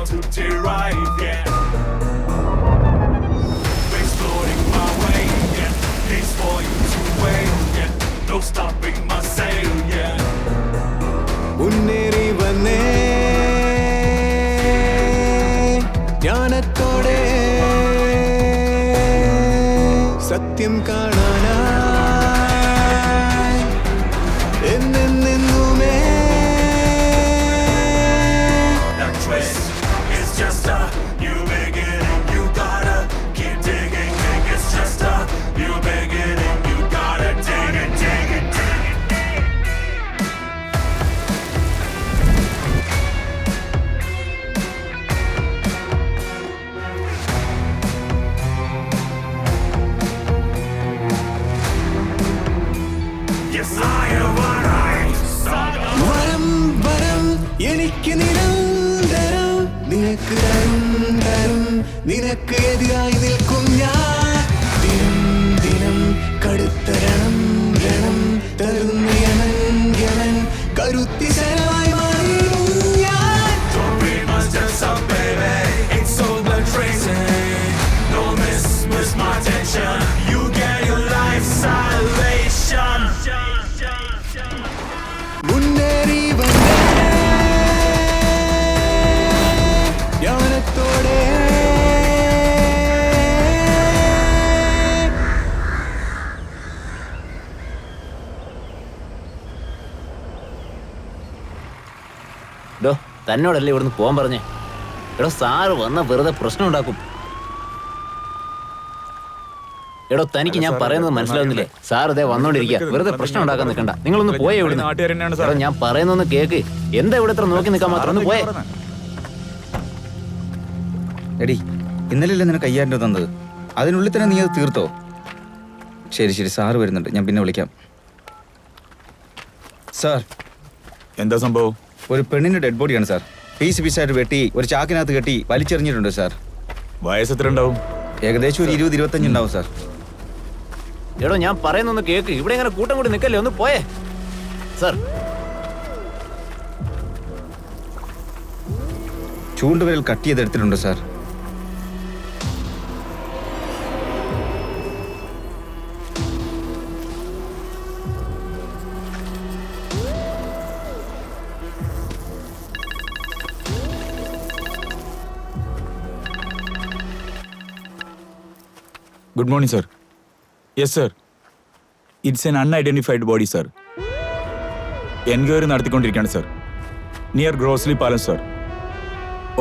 to derive, yeah. Exploring my way, yeah. Needs for you to wait, yeah. No stopping my sail, yeah. മുന്നേറി വന്നേ ജ്ഞാനത്തോടെ സത്യം കാണാനായി എന്നെന്നുമേ. That twist is just a new beginning. You gotta keep digging. It's just a new beginning. You gotta dig it, dig it, dig it. Yes, I am what I saga. വരം വരം എനിക്ക് നിരന്തരം നിനക്ക് തരും തരും നിനക്ക് എതിരായി നിൽക്കും ഞാൻ. ദിനം ദിനം കടുത്തരണം രണം തരുന്ന യമൻ യമൻ കരുത്തിശരമായി മാറിയും ഞാൻ. Don't be my steps up, baby. It's so blood tracing. Don't miss my attention. You get your life salvation. മുന്നേറി വന്നേ ജ്ഞാനത്തോടെ എടോ തന്നോടല്ലേ ഇവിടുന്ന് പോകാൻ പറഞ്ഞേ? എടോ സാറ് വന്ന വെറുതെ പ്രശ്നം ഉണ്ടാക്കും. എടോ തനിക്ക് ഞാൻ പറയുന്നത് മനസ്സിലാവുന്നില്ലേ? സാർ ഇതേ വന്നോണ്ടിരിക്കുക, വെറുതെ പ്രശ്നം ഉണ്ടാക്കാൻ നിൽക്കണ്ട. നിങ്ങളൊന്ന് പോയേ ഇവിടുന്ന്. എടോ ഞാൻ പറയുന്നൊന്ന് കേക്ക്. എന്താ ഇവിടെ ഇത്ര നോക്കി നിൽക്കാൻ മാത്രം? ഒന്ന് പോയേ. എടി ഇന്നലെയല്ലേ നിനക്ക് 5000 രൂപ തന്നത്? അതിനുള്ളിൽ തന്നെ നീ അത് തീർത്തോ? ശരി ശരി, സാറ് വരുന്നുണ്ട്, ഞാൻ പിന്നെ വിളിക്കാം. സാർ, എന്താ സംഭവം? ഒരു പെണ്ണിന്റെ ഡെഡ് ബോഡിയാണ് സാർ. പീസ് പീസായിട്ട് വെട്ടി ഒരു ചാക്കിനകത്ത് കെട്ടി വലിച്ചെറിഞ്ഞിട്ടുണ്ട് സാർ. വയസ്സ് എത്ര ഉണ്ടാവും? ഏകദേശം ഒരു 20-25 ഉണ്ടാവും സാർ. എടോ ഞാൻ പറയുന്നൊന്ന് കേക്ക്. ഇവിടെ ഇങ്ങനെ കൂട്ടം കൂടി നിൽക്കല്ലേ, ഒന്ന് പോയേ. സാർ ചൂണ്ടുവിരൽ കട്ട് ചെയ്തെടുത്തിട്ടുണ്ട് sir. Good morning sir. Yes sir, it's an unidentified body sir. Enquiry നടത്തിക്കൊണ്ടിരിക്കുകയാണ് സർ. നിയർ ഗ്രോസ്ലി പാലം സർ.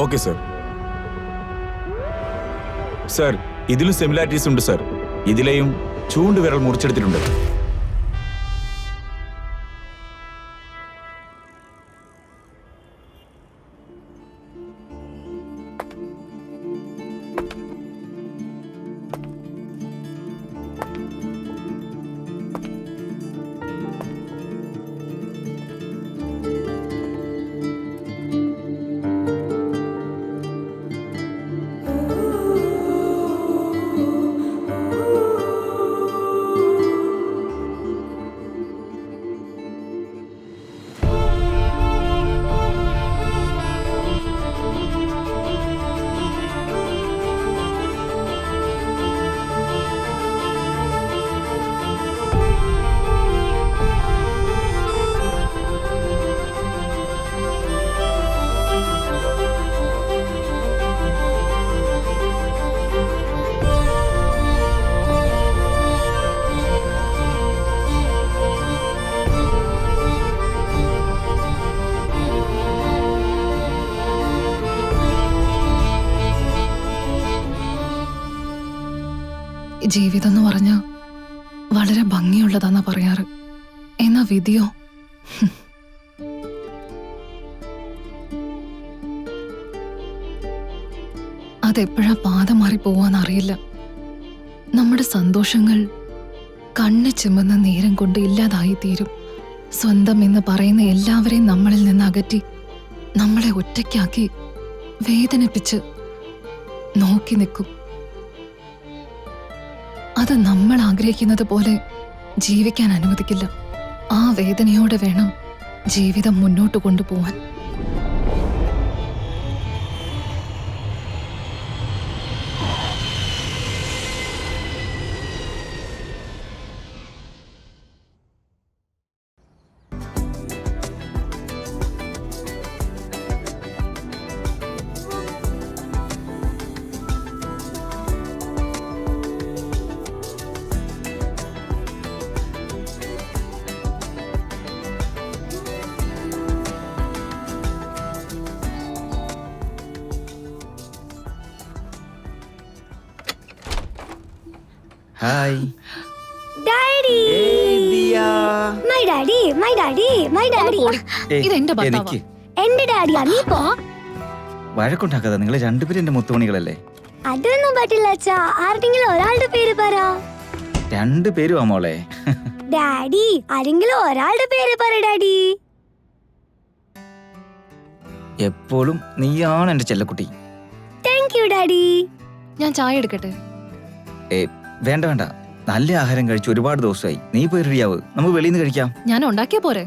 Okay sir. സർ, ഇതിലും സിമിലാരിറ്റീസ് ഉണ്ട് സർ. ഇതിലെയും ചൂണ്ടുവിരൽ മുറിച്ചെടുത്തിട്ടുണ്ട്. ജീവിതം എന്ന് പറഞ്ഞ വളരെ ഭംഗിയുള്ളതാന്നാ പറയാറ്. എന്നാ വിധിയോ? അതെപ്പോഴാ പാത മാറി പോവാന്നറിയില്ല. നമ്മുടെ സന്തോഷങ്ങൾ കണ്ണ് ചിമ്മുന്ന നേരം കൊണ്ട് ഇല്ലാതായി തീരും. സ്വന്തം എന്ന് പറയുന്ന എല്ലാവരെയും നമ്മളിൽ നിന്ന് അകറ്റി നമ്മളെ ഒറ്റയ്ക്കാക്കി വേദനിപ്പിച്ച് നോക്കി നിൽക്കും. അത് നമ്മൾ ആഗ്രഹിക്കുന്നത് പോലെ ജീവിക്കാൻ അനുവദിക്കില്ല. ആ വേദനയോടെ വേണം ജീവിതം മുന്നോട്ട് കൊണ്ടുപോവാൻ. Hi daddy my daddy my daddy my daddy ഇത് എന്റെ ഭർത്താവാ. എനിക്ക് എന്റെ ഡാഡിയാ നീ പോ. വഴക്കുണ്ടാക്കാതെ നിങ്ങൾ രണ്ടുപേരും എന്റെ മുത്തുമണികളല്ലേ. അതൊന്നും പറ്റില്ല അച്ഛാ. ആരുടെങ്കിലും ഒരാളുടെ പേര് പറ. രണ്ടുപേരും ആ മോളെ. ഡാഡി ആരെങ്കിലും ഒരാളുടെ പേര് പറ ഡാഡി. എപ്പോഴും നീയാണ് എന്റെ ചെല്ലക്കുട്ടി. Thank you daddy. ഞാൻ ചായ എടുക്കട്ടെ? വേണ്ട വേണ്ട, നല്ല ആഹാരം കഴിച്ച് ഒരുപാട് ദിവസമായി. നീ പോയി റെഡിയാവ്, നമുക്ക് വെളിയിൽ നിന്ന് കഴിക്കാം. ഞാൻ ഉണ്ടാക്കിയ പോരെ?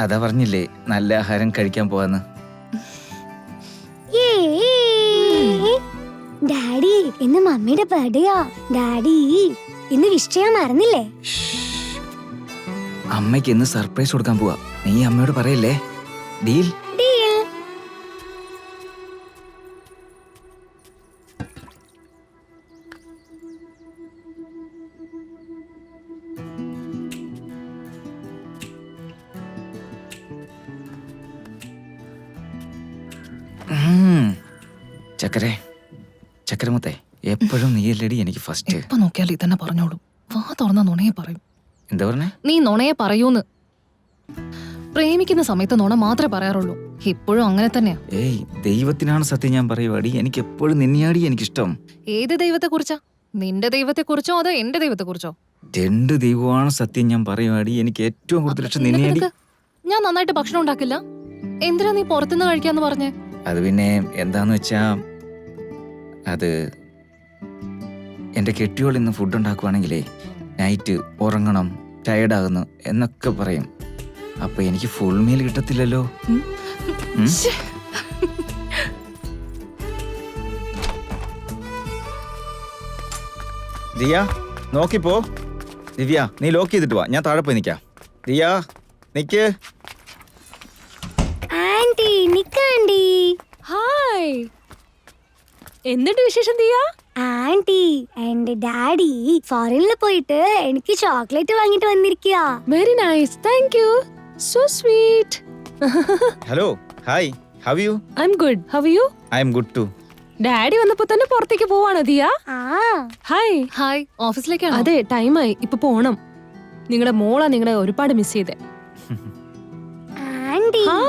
അതാ പറഞ്ഞില്ലേ നല്ല ആഹാരം കഴിക്കാൻ പോവാന്ന്. ഡാഡി ഇന്ന് മമ്മിയുടെ ബർത്ത്ഡേയാ. ഡാഡി ഇന്ന് വിഷ് ചെയ്യാൻ മറന്നില്ലേ? അമ്മയ്ക്ക് ഇന്ന് സർപ്രൈസ് കൊടുക്കാൻ പോവാ. നീ അമ്മയോട് പറയല്ലേ. ഡീൽ? ഡീൽ. ചക്കരെ ചക്കരമുത്തേ, എപ്പോഴും നീയല്ലേടി എനിക്ക് ഫസ്റ്റ്. എപ്പോ നോക്കിയാലും ഇതന്നെ പറഞ്ഞോളൂ. വാ തുറന്ന നുണയെ പറയും. എന്താ പറഞ്ഞേ? നീ നുണയെ പറയൂന്ന്. പ്രേമിക്കുന്ന സമയത്ത് നുണ മാത്രമേ പറയാറുള്ളൂ. ഇപ്പോഴും അങ്ങനെ തന്നെയാ. ഏയ്, ദൈവത്തിനാണ് സത്യം ഞാൻ പറയുവാടി. എനിക്ക് എപ്പോഴും നിന്നെയാടി എനിക്കിഷ്ടം. ഏത് ദൈവത്തെ കുറിച്ചാ? നിന്റെ ദൈവത്തെ കുറിച്ചോ അതോ എന്റെ ദൈവത്തെ കുറിച്ചോ? രണ്ട് ദൈവമാണ് സത്യം ഞാൻ പറയുവാടി. എനിക്ക് ഏറ്റവും കൂടുതൽ ഇഷ്ടം നിന്നെയാടി. ഞാൻ നന്നായിട്ട് ഭക്ഷണം ഉണ്ടാക്കില്ല. എന്തിനാ നീ പുറത്തുനിന്ന് കഴിക്കാന്ന് പറഞ്ഞേ? അത് പിന്നെ എന്താന്ന് വെച്ചാ, അത് എന്റെ കെട്ടിയോൾ ഇന്ന് ഫുഡ് ഉണ്ടാക്കുവാണെങ്കിലേ നൈറ്റ് ഉറങ്ങണം, ടയർഡാകുന്നു എന്നൊക്കെ പറയും. അപ്പൊ എനിക്ക് ഫുൾ മീൽ കിട്ടത്തില്ലല്ലോ. ദിയ നോക്കിപ്പോ. ദിവ്യ നീ ലോക്ക് ചെയ്തിട്ട് വാ, ഞാൻ താഴെ പോയി നിക്കാം. ദിയ നിക്ക്. ആന്റി നിക്കാണ്ടി. ഹായ്, എന്നിട്ട് വിശേഷം ദിയ? ആന്റി എന്റെ ഡാഡി ഫോറിനിൽ പോയിട്ട് എനിക്ക് ചോക്ലേറ്റ് വാങ്ങിട്ട് വന്നിരിക്കുക. Very nice, thank you, so sweet. Hello, hi, how you? I am good, how you? I am good too. Daddy വന്നപ്പോ തന്നെ പുറത്തേക്ക് പോവാണോ ദിയ? ആ ഹായ്. ഹായ്, ഓഫീസിലേക്കാണോ? അതെ, ടൈമായി, ഇപ്പൊ പോണം. നിങ്ങളുടെ മോളാ നിങ്ങളെ ഒരുപാട് മിസ് ചെയ്തേ. ആന്റി ആ,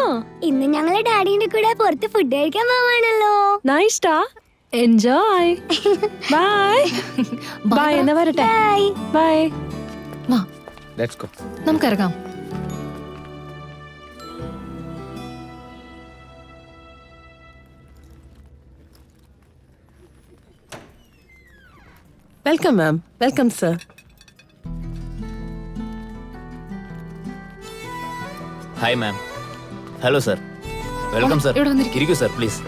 ഇന്ന് ഞങ്ങള് ഡാഡിന്റെ കൂടെ പുറത്ത് ഫുഡ് കഴിക്കാൻ പോവാണല്ലോ. നൈസ് ടാ, എൻജോയ്. ബൈ ബൈ, എന്നാ വരട്ടെ. ബൈ. ബൈ. വാ ലെറ്റ്സ് ഗോ. നമുക്ക് ഇറങ്ങാം. Welcome ma'am. Welcome sir. Hi ma'am. Hello sir. Welcome sir. ഇവിടെ വന്നിരിക്കൂ. ഇരിക്കൂ സർ പ്ലീസ്.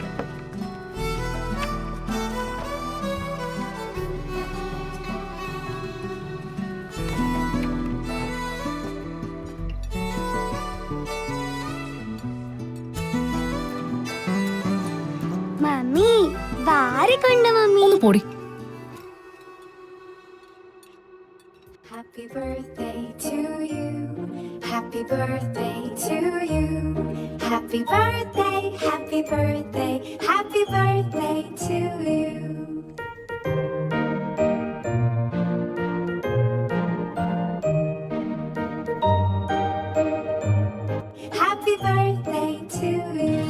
മമ്മി വാരിക്കൊണ്ട് മമ്മി. ഒന്ന് പോടി. Happy birthday to you. Happy birthday to you. Happy birthday, happy birthday, happy birthday to you. Happy birthday to you.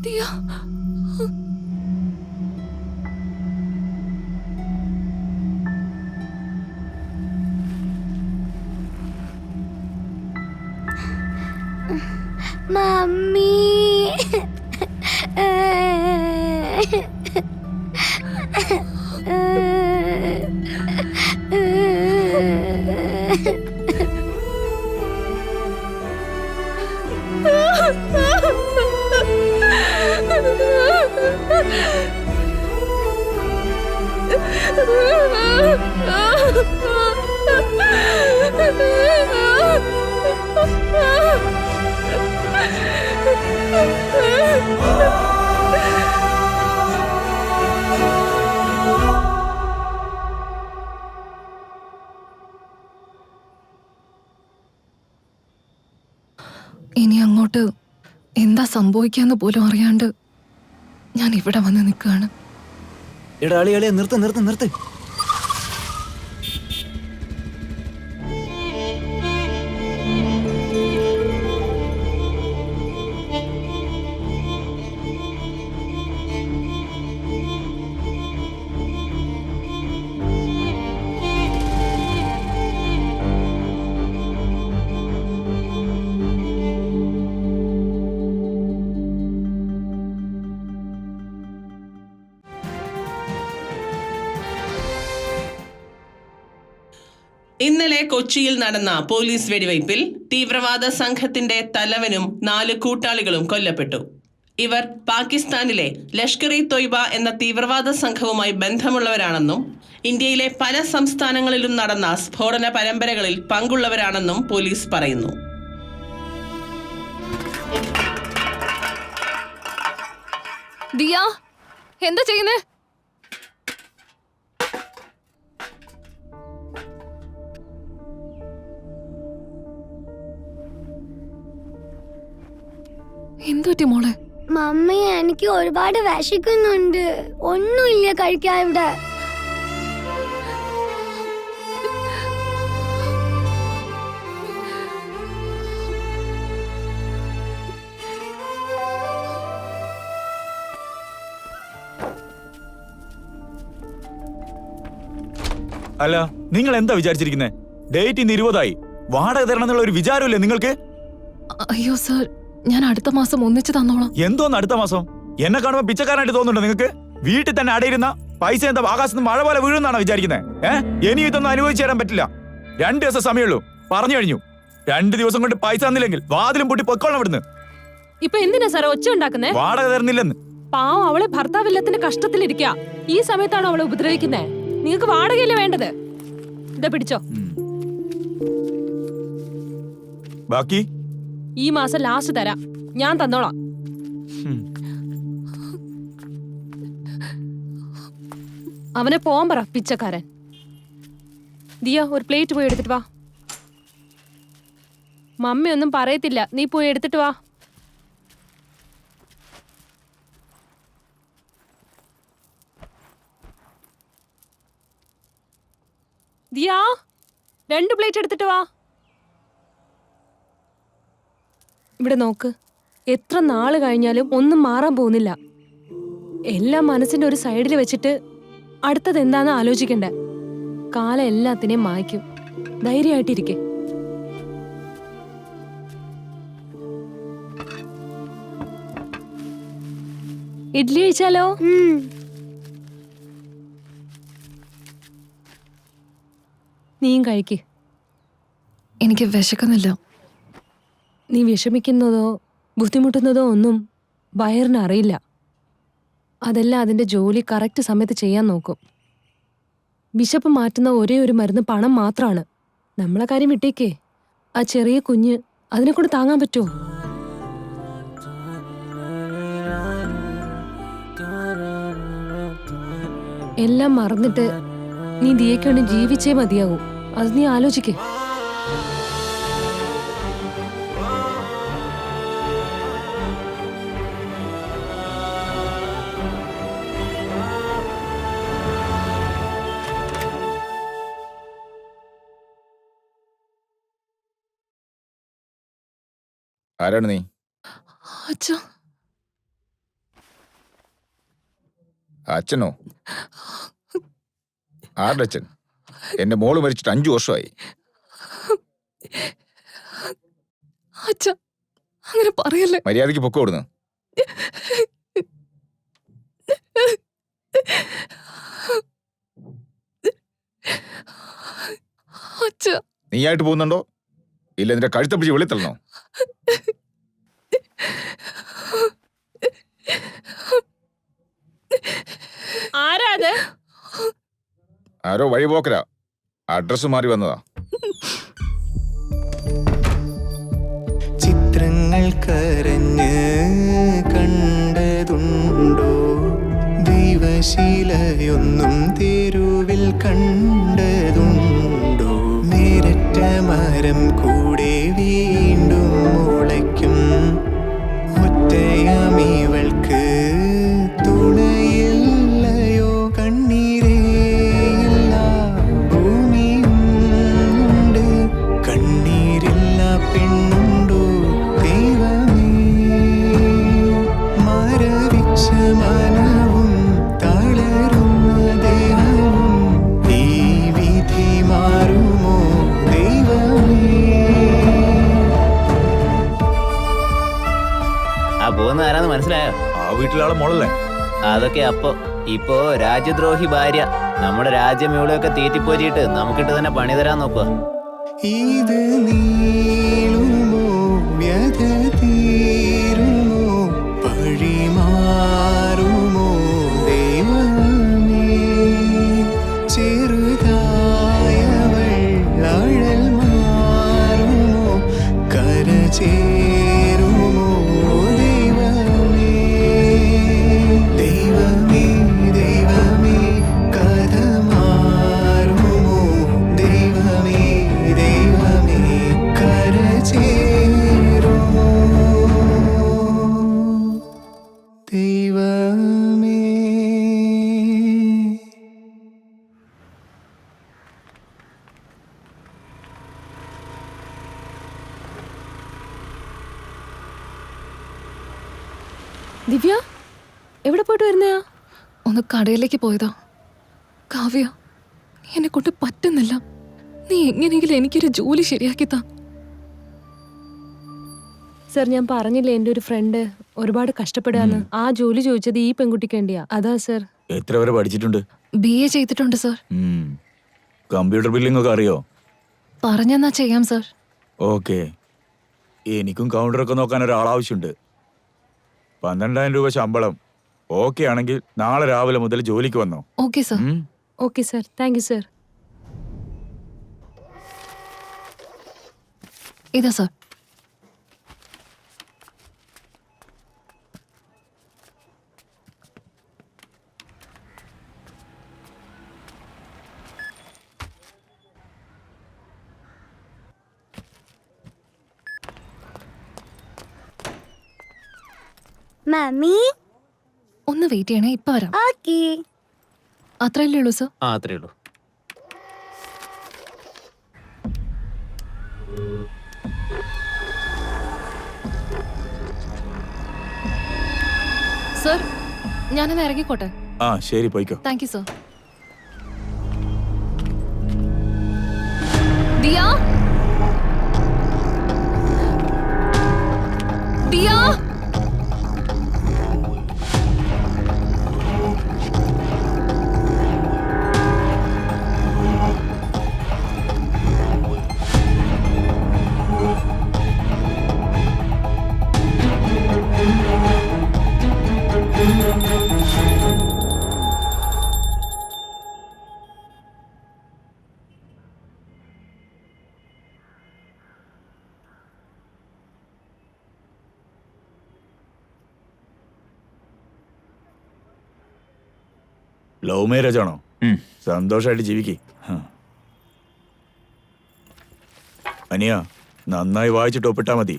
Diya mummy ഇനി അങ്ങോട്ട് എന്താ സംഭവിക്കാന്ന് പോലും അറിയാണ്ട് ഞാൻ ഇവിടെ വന്ന് നിൽക്കുകയാണ്. എടാ അളിയെ നിർത്ത് നിർത്ത് നിർത്ത്. ഇന്നലെ കൊച്ചിയിൽ നടന്ന പോലീസ് വെടിവയ്പിൽ തീവ്രവാദ സംഘത്തിന്റെ തലവനും 4 കൂട്ടാളികളും കൊല്ലപ്പെട്ടു. ഇവർ പാകിസ്ഥാനിലെ ലഷ്കർ-ഇ-തൊയ്ബ എന്ന തീവ്രവാദ സംഘവുമായി ബന്ധമുള്ളവരാണെന്നും ഇന്ത്യയിലെ പല സംസ്ഥാനങ്ങളിലും നടന്ന സ്ഫോടന പരമ്പരകളിൽ പങ്കുള്ളവരാണെന്നും പോലീസ് പറയുന്നു. ദിയ, എന്താ ചെയ്യുന്നേ? എന്തുപറ്റി മോളെ? മമ്മി, എനിക്ക് ഒരുപാട് വിശക്കുന്നുണ്ട്. ഒന്നുമില്ല കഴിക്കാൻ ഇവിടെ. അല്ല, നിങ്ങൾ എന്താ വിചാരിച്ചിരിക്കുന്നേ? ഡേറ്റ് ഇന്ന് 20 വാടക തരണം എന്നുള്ള ഒരു വിചാരമില്ലേ നിങ്ങൾക്ക്? അയ്യോ സർ, ഞാൻ അടുത്ത മാസം ഒന്നിച്ച് തന്നോളാം. എന്തോന്ന് അടുത്ത മാസം? എന്നെ കാണുമ്പോ പിച്ചക്കാരനായിട്ട് തോന്നുന്നുണ്ടോ നിങ്ങൾക്ക്? വീട്ടിൽ തന്നെ അടയിരുന്ന പൈസ എന്താ ആകാശത്ത് മഴ പോലെ വീഴുന്നാണോ വിചാരിക്കുന്നത്? ഇനി ഇതൊന്നും അനുഭവിച്ചു തരാൻ പറ്റില്ല. 2 ദിവസം സമയമുള്ളൂ, പറഞ്ഞു കഴിഞ്ഞു. 2 ദിവസം കൊണ്ട് പൈസ തന്നില്ലെങ്കിൽ വാതിലും പൊട്ടി പൊക്കോളാം ഇവിടുന്ന്. ഇപ്പൊ എന്തിനാ സാറേ ഒച്ച ഉണ്ടാക്കുന്നേ? വാടക തരുന്നില്ലെന്ന്. പാവം, അവളെ ഭർത്താവില്ലത്തിന്റെ കഷ്ടത്തിലിരിക്കാ. ഈ സമയത്താണ് അവളെ ഉപദ്രവിക്കുന്നേ. നിങ്ങൾക്ക് വാടകയല്ലേ വേണ്ടത്? ഇതാ പിടിച്ചോ. ബാക്കി ഈ മാസം ലാസ്റ്റ് തരാം, ഞാൻ തന്നോളാം. അവനെ പോവാൻ പറ, പിച്ചക്കാരൻ. ദിയ, ഒരു പ്ലേറ്റ് പോയി എടുത്തിട്ട് വാ. മമ്മി ഒന്നും പറയത്തില്ല, നീ പോയി എടുത്തിട്ട് വാ. ദിയ, 2 പ്ലേറ്റ് എടുത്തിട്ട് വാ. ഇവിടെ നോക്ക്, എത്ര നാള് കഴിഞ്ഞാലും ഒന്നും മാറാൻ പോകുന്നില്ല. എല്ലാം മനസ്സിന്റെ ഒരു സൈഡിൽ വെച്ചിട്ട് അടുത്തത് എന്താന്ന് ആലോചിക്കണ്ടേ. കാലം എല്ലാത്തിനെയും മായ്ക്കും. ധൈര്യമായിട്ടിരിക്കെ. ഇഡ്ലി കഴിച്ചാലോ? നീയും കഴിക്ക്. എനിക്ക് വിശക്കുന്നില്ല. നീ വിഷമിക്കുന്നതോ ബുദ്ധിമുട്ടുന്നതോ ഒന്നും വയറിന് അറിയില്ല. അതെല്ലാം അതിൻ്റെ ജോലി കറക്റ്റ് സമയത്ത് ചെയ്യാൻ നോക്കും. വിശപ്പ് മാറ്റുന്ന ഒരേ ഒരു മരുന്ന് പണം മാത്രമാണ്. നമ്മളെ കാര്യം വിട്ടേക്കേ. ആ ചെറിയ കുഞ്ഞ്, അതിനെ കൊണ്ട് താങ്ങാൻ പറ്റുമോ? എല്ലാം മറന്നിട്ട് നീ ദിയയ്ക്ക് വേണ്ടി ജീവിച്ചേ മതിയാകൂ. അത് നീ ആലോചിക്കേ. ആരാണ് നീ? അച്ഛാ. അച്ഛനോ? ആരുടെ അച്ഛൻ? എന്റെ മോള് മരിച്ചിട്ട് 5 വർഷമായി. അച്ഛാ, അങ്ങനെ പറയല്ലേ. മര്യാദയ്ക്ക് പൊക്കോ ഇവിടുന്ന്. അച്ഛാ. നീയായിട്ട് പോകുന്നുണ്ടോ ഇല്ല നിന്റെ കഴുത്തെ പിടിച്ച് വെളിത്തള്ളണോ? ആരാത്? ആരോ വഴിപോക്കരാ. അഡ്രസ് മാറി വന്നതാ. ചിത്രങ്ങൾ കരഞ്ഞ് കണ്ടതുണ്ടോ? ദൈവശീലയൊന്നും തെരുവിൽ കണ്ടതുണ്ടോ? നേരറ്റ മരം കൂടെ വീണ്ടും മുളയ്ക്കും. ഒറ്റയാമിവൾക്ക് തുണയില്ലയോ? കണ്ണീരേയില്ല ഭൂമിയുണ്ട്. കണ്ണീരില്ല പെണ്ണുണ്ടോ? ദൈവമേ, മരവിച്ച മനവും തളരുന്ന ദേഹവും ഈ വിധി മാറുമോ? ദൈവമേ. ആ പോകുന്ന ആരാന്ന് മനസ്സിലായോ? ആ വീട്ടിലാളെ മോളല്ലേ? അതൊക്കെ ഇപ്പോ രാജ്യദ്രോഹി ഭാര്യ നമ്മുടെ രാജ്യം ഇവിടെയൊക്കെ തീറ്റിപ്പോരിയിട്ട് നമുക്കിട്ട് തന്നെ പണി തരാൻ നോക്കുക. ഇത് നീളുമോ? വ്യഥ തീരുമോ? പഴി ദിവ്യ എവിടെ പോയിട്ട് വരുന്നയാ? ഒന്ന് കടയിലേക്ക് പോയതാ. കാവ്യ, എന്നെ കൊണ്ട് പറ്റുന്നില്ല. നീ എങ്ങനെയെങ്കിലും എനിക്കൊരു ജോലി ശരിയാക്കിത്താ. സർ, ഞാൻ പറഞ്ഞില്ലേ എൻ്റെ ഒരു ഫ്രണ്ട് ഒരുപാട് കഷ്ടപ്പെടാന്ന്. ആ ജോലി ചോദിച്ചത് ഈ പെൺകുട്ടിക്ക് വേണ്ടിയാ. അതാ സർ. എത്ര വരെ പഠിച്ചിട്ടുണ്ട്? BA ചെയ്തിട്ടുണ്ട് സർ. കമ്പ്യൂട്ടർ ബില്ലിംഗ് ഒക്കെ അറിയോ? പറഞ്ഞെന്നാ ചെയ്യാം സർ. ഓക്കെ. എനിക്കും കൗണ്ടറൊക്കെ നോക്കാൻ ഒരാളാവശ്യമുണ്ട്. 12,000 രൂപ ശമ്പളം. ഓക്കെ ആണെങ്കിൽ നാളെ രാവിലെ മുതൽ ജോലിക്ക് വന്നോ. Okay sir. Okay sir, thank you sir. ഇതാ സർ. മമ്മി, ഒന്ന് വെയിറ്റ് ചെയ്യണേ, ഇപ്പൊ വരാം. ഓക്കേ. അത്രയല്ലേ ഉള്ളൂ സർ? ആ അത്രേ ഉള്ളൂ. സർ, ഞാനൊന്ന് ഇറങ്ങിക്കോട്ടെ. ആ ശരി, പോയിക്കോ. Thank you sir. Diya, Diya, love marriage ആണോ? സന്തോഷമായിട്ട് ജീവിക്കേ. അനിയ, നന്നായി വായിച്ചിട്ട് ഒപ്പിട്ടാ മതി.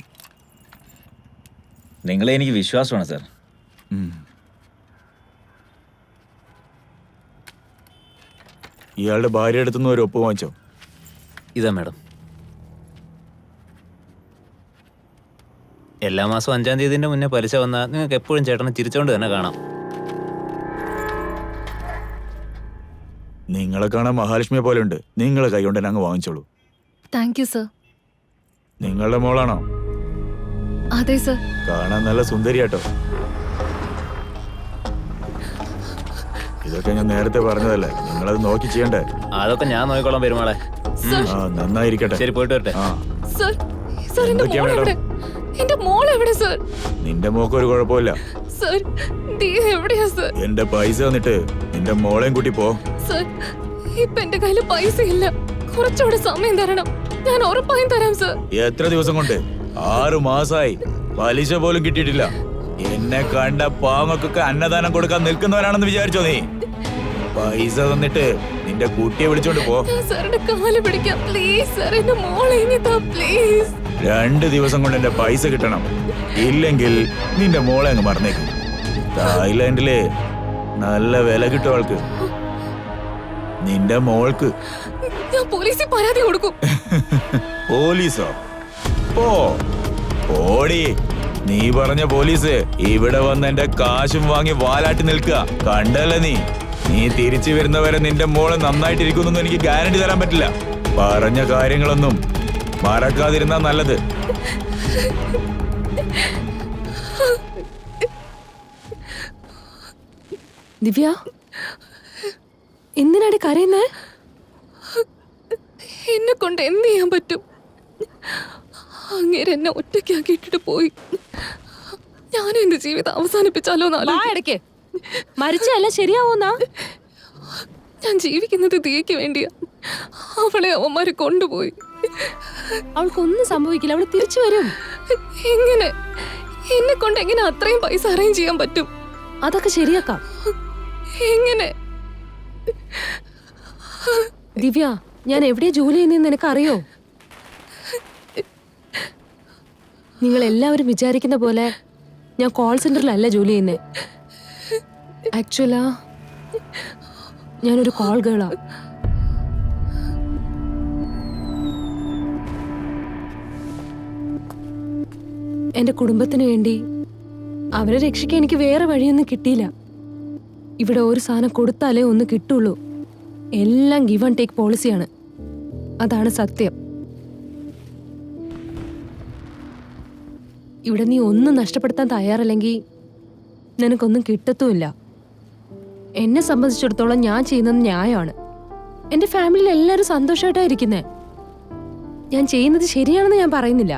നിങ്ങളെ എനിക്ക് വിശ്വാസമാണ് സർ. ഇയാളുടെ ഭാര്യ അടുത്തുനിന്ന് ഒരു ഒപ്പ് വാങ്ങിച്ചോ? ഇതാ മാഡം. എല്ലാ മാസവും 5-ാം തീയതിന്റെ മുന്നേ പലിശ വന്നാൽ നിങ്ങൾക്ക് എപ്പോഴും ചേട്ടനെ ചിരിച്ചോണ്ട് തന്നെ കാണാം. നിങ്ങളെ കാണാൻ മഹാലക്ഷ്മിയെ പോലെ ഉണ്ട്. നിങ്ങളെ കൈ കൊണ്ട് തന്നെ അങ്ങ് വാങ്ങിച്ചോളൂ. Thank you sir. നിങ്ങളുടെ മോളാണോ? അതെ സർ. കാണാൻ നല്ല സുന്ദരിയാട്ടോ. ഇതൊക്കെ ഞാൻ നേരത്തെ പറഞ്ഞതല്ലേ, നിങ്ങളത് നോക്കി ചെയ്യണ്ടേ? അതൊക്കെ ഞാൻ നോക്കിക്കോളാം പെരുമാളെ. ആ നന്നായിരിക്കട്ടെ. ശരി, പോയിട്ട് വരട്ടെ. ആ സർ, സർ, എന്റെ എന്തൊക്കെയാ മോൾ മേഡം? എവിടെ? എന്റെ മോൾ എവിടെ സർ? നിന്റെ മോക്ക് ഒരു കുഴപ്പമില്ല. സർ, ദിയ എവിടെയാ സർ? എന്റെ പൈസ തന്നിട്ട് നിന്റെ മോളെയും കൂട്ടി പോ. സർ, ഇപ്പൊ എന്റെ കയ്യില് പൈസ ഇല്ല. കുറച്ചുകൂടെ സമയം തരണം. ഞാൻ ഉറപ്പായും തരാം സർ. എത്ര ദിവസം കൊണ്ട്? 6 മാസമായി. പലിശ പോലും കിട്ടിയിട്ടില്ല. എന്നെ കണ്ട പാങ്ങൾക്കൊക്കെ അന്നദാനം കൊടുക്കാൻ നിൽക്കുന്നവരാണെന്ന് വിചാരിച്ചോ നീ? പൈസ തന്നിട്ട് നിന്റെ കുട്ടിയെ വിളിച്ചോണ്ട് പോ. ഞാൻ സാറിന്റെ കാല് പിടിക്കാം പ്ലീസ് സർ. എന്റെ മോളെ ഇനി താ പ്ലീസ്. 2 ദിവസം കൊണ്ട് എന്റെ പൈസ കിട്ടണം. ഇല്ലെങ്കിൽ നിന്റെ മോളെ അങ്ങ് മറന്നേക്കും. തായ്ലാൻഡിലെ നല്ല വില കിട്ടും അവൾക്ക്. നിന്റെ മോൾക്ക്. ഞാൻ പോലീസിൽ പരാതി കൊടുക്കും. പോലീസോ? പോ ഓടി. നീ പറഞ്ഞ പോലീസ് ഇവിടെ വന്ന് എന്റെ കാശും വാങ്ങി വാലാട്ടി നിൽക്കുക കണ്ടല്ലേ നീ? നീ തിരിച്ചു വരുന്നവരെ നിന്റെ മോള് നന്നായിട്ടിരിക്കുന്നൊന്നും എനിക്ക് ഗ്യാരണ്ടി തരാൻ പറ്റില്ല. പറഞ്ഞ കാര്യങ്ങളൊന്നും മറക്കാതിരുന്നാ നല്ലത്. ദിവ്യ, എന്തിനാടി കരയുന്നേ? എന്നെ കൊണ്ട് എന്ത് ചെയ്യാൻ പറ്റും? അങ്ങേരെ എന്നെ ഒറ്റയ്ക്കാക്കിയിട്ടിട്ട് പോയി. ഞാനും എന്റെ ജീവിതം അവസാനിപ്പിച്ചാലോ? ഇടയ്ക്ക് മരിച്ചല്ല ശരിയാവൂന്നാ? ഞാൻ ജീവിക്കുന്നത് ദിയയ്ക്ക് വേണ്ടിയാ. അവളെ അവന്മാര് കൊണ്ടുപോയി. അവൾക്കൊന്നും സംഭവിക്കില്ല, അവള് തിരിച്ചു വരും. എങ്ങനെ? എന്നെ കൊണ്ട് എങ്ങനെ അത്രയും പൈസ അറേഞ്ച് ചെയ്യാൻ പറ്റും? അതൊക്കെ ശരിയാക്കാം. എങ്ങനെ? ദിവ്യ, ഞാൻ എവിടെയാ ജോലി ചെയ്യുന്നതെന്ന് നിനക്കറിയോ? നിങ്ങൾ എല്ലാവരും വിചാരിക്കുന്ന പോലെ ഞാൻ കോൾ സെന്ററിലല്ല ജോലി ചെയ്യുന്നത്. ആക്ച്വലാ ഞാനൊരു കോൾ ഗേളാ. എൻ്റെ കുടുംബത്തിന് വേണ്ടി അവരെ രക്ഷിക്കാൻ എനിക്ക് വേറെ വഴിയൊന്നും കിട്ടിയില്ല. ഇവിടെ ഒരു സാധനം കൊടുത്താലേ ഒന്ന് കിട്ടുള്ളൂ. എല്ലാം ഗിവ് ആൻഡ് ടേക്ക് പോളിസിയാണ്. അതാണ് സത്യം. ഇവിടെ നീ ഒന്നും നഷ്ടപ്പെടുത്താൻ തയ്യാറല്ലെങ്കിൽ നിനക്കൊന്നും കിട്ടത്തുമില്ല. എന്നെ സംബന്ധിച്ചിടത്തോളം ഞാൻ ചെയ്യുന്നത് ന്യായമാണ്. എൻ്റെ ഫാമിലിയിൽ എല്ലാവരും സന്തോഷമായിട്ടായിരിക്കുന്നേ. ഞാൻ ചെയ്യുന്നത് ശരിയാണെന്ന് ഞാൻ പറയുന്നില്ല,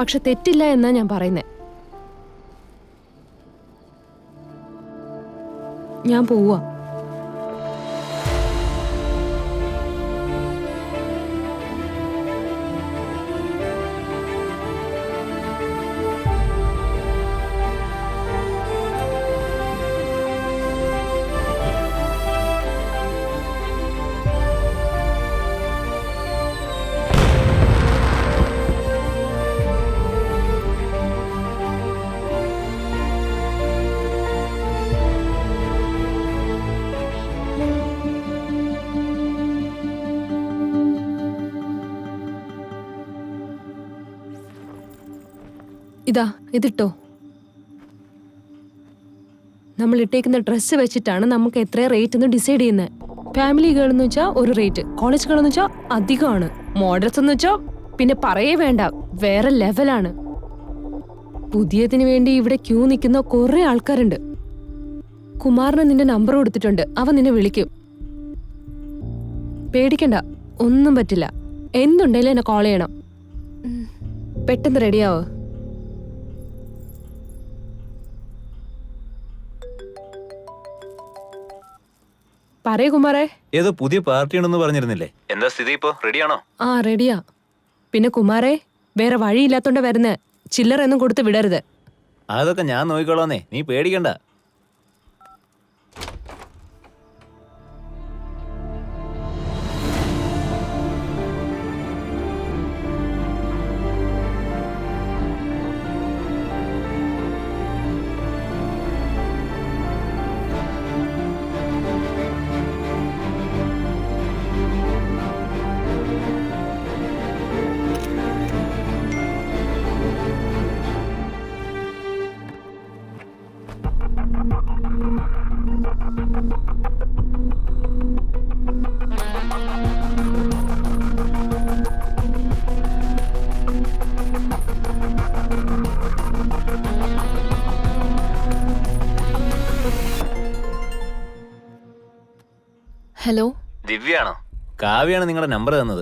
പക്ഷെ തെറ്റില്ല എന്നാ ഞാൻ പറയുന്നേ. ഞാൻ പോവാ. ഇതാ ഇതിട്ടോ. നമ്മൾ ഇട്ടേക്കുന്ന ഡ്രസ്സ് വെച്ചിട്ടാണ് നമുക്ക് എത്ര റേറ്റ് എന്ന് ഡിസൈഡ് ചെയ്യുന്നത്. ഫാമിലി ഗേൾ എന്ന് വെച്ചാൽ ഒരു റേറ്റ്, കോളേജ് ഗേൾ എന്ന് വെച്ചാൽ അധികമാണ്, മോഡൽസ് എന്ന് വെച്ചാൽ പിന്നെ പറയേ വേണ്ട, വേറെ ലെവലാണ്. പുതിയതിന് വേണ്ടി ഇവിടെ ക്യൂ നിൽക്കുന്ന കുറെ ആൾക്കാരുണ്ട്. കുമാറിന് നിന്റെ നമ്പർ കൊടുത്തിട്ടുണ്ട്, അവൻ നിന്നെ വിളിക്കും. പേടിക്കണ്ട, ഒന്നും പറ്റില്ല. എന്തുണ്ടെങ്കിലും എന്നെ കോൾ ചെയ്യണം. പെട്ടെന്ന് റെഡിയാവോ. പറയൂ കുമാരേ. ഏതോ പുതിയ പാർട്ടി ഉണ്ടെന്ന് പറഞ്ഞിരുന്നില്ലേ? എന്താ സ്ഥിതി ഇപ്പോ? റെഡിയാണോ? ആ റെഡിയാ. പിന്നെ കുമാരേ, വേറെ വഴിയില്ലാത്തോണ്ട് വരുന്ന ചില്ലറൊന്നും കൊടുത്ത് വിടരുത്. അതൊക്കെ ഞാൻ നോക്കിക്കോളാന്നേ, നീ പേടിക്കണ്ട. ഹലോ, ദിവ്യാണോ? കാവ്യാണ് നിങ്ങളുടെ നമ്പർ തന്നത്.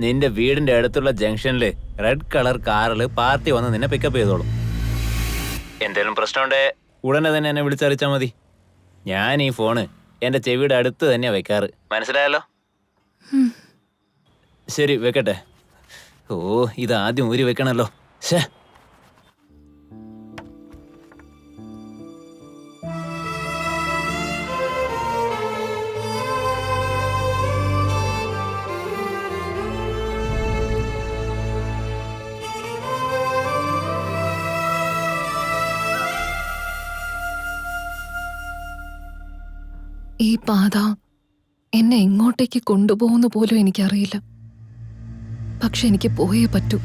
നിന്റെ വീടിന്റെ അടുത്തുള്ള ജംഗ്ഷനില് റെഡ് കളർ കാറിൽ പാർട്ടി വന്ന് നിന്നെ പിക്കപ്പ് ചെയ്തോളും. എന്തേലും പ്രശ്നമുണ്ടേ ഉടനെ തന്നെ എന്നെ വിളിച്ചറിയിച്ചാൽ മതി. ഞാൻ ഈ ഫോണ് എന്റെ ചെവിയുടെ അടുത്ത് തന്നെയാ വെക്കാറ്, മനസ്സിലായല്ലോ? ശരി, വെക്കട്ടെ. ഓ, ഇത് ആദ്യം ഊരി വെക്കണല്ലോ. ശേ, ഈ പാത എന്നെ എങ്ങോട്ടേക്ക് കൊണ്ടുപോകുന്ന പോലും എനിക്കറിയില്ല. പക്ഷെ എനിക്ക് പോയേ പറ്റൂ,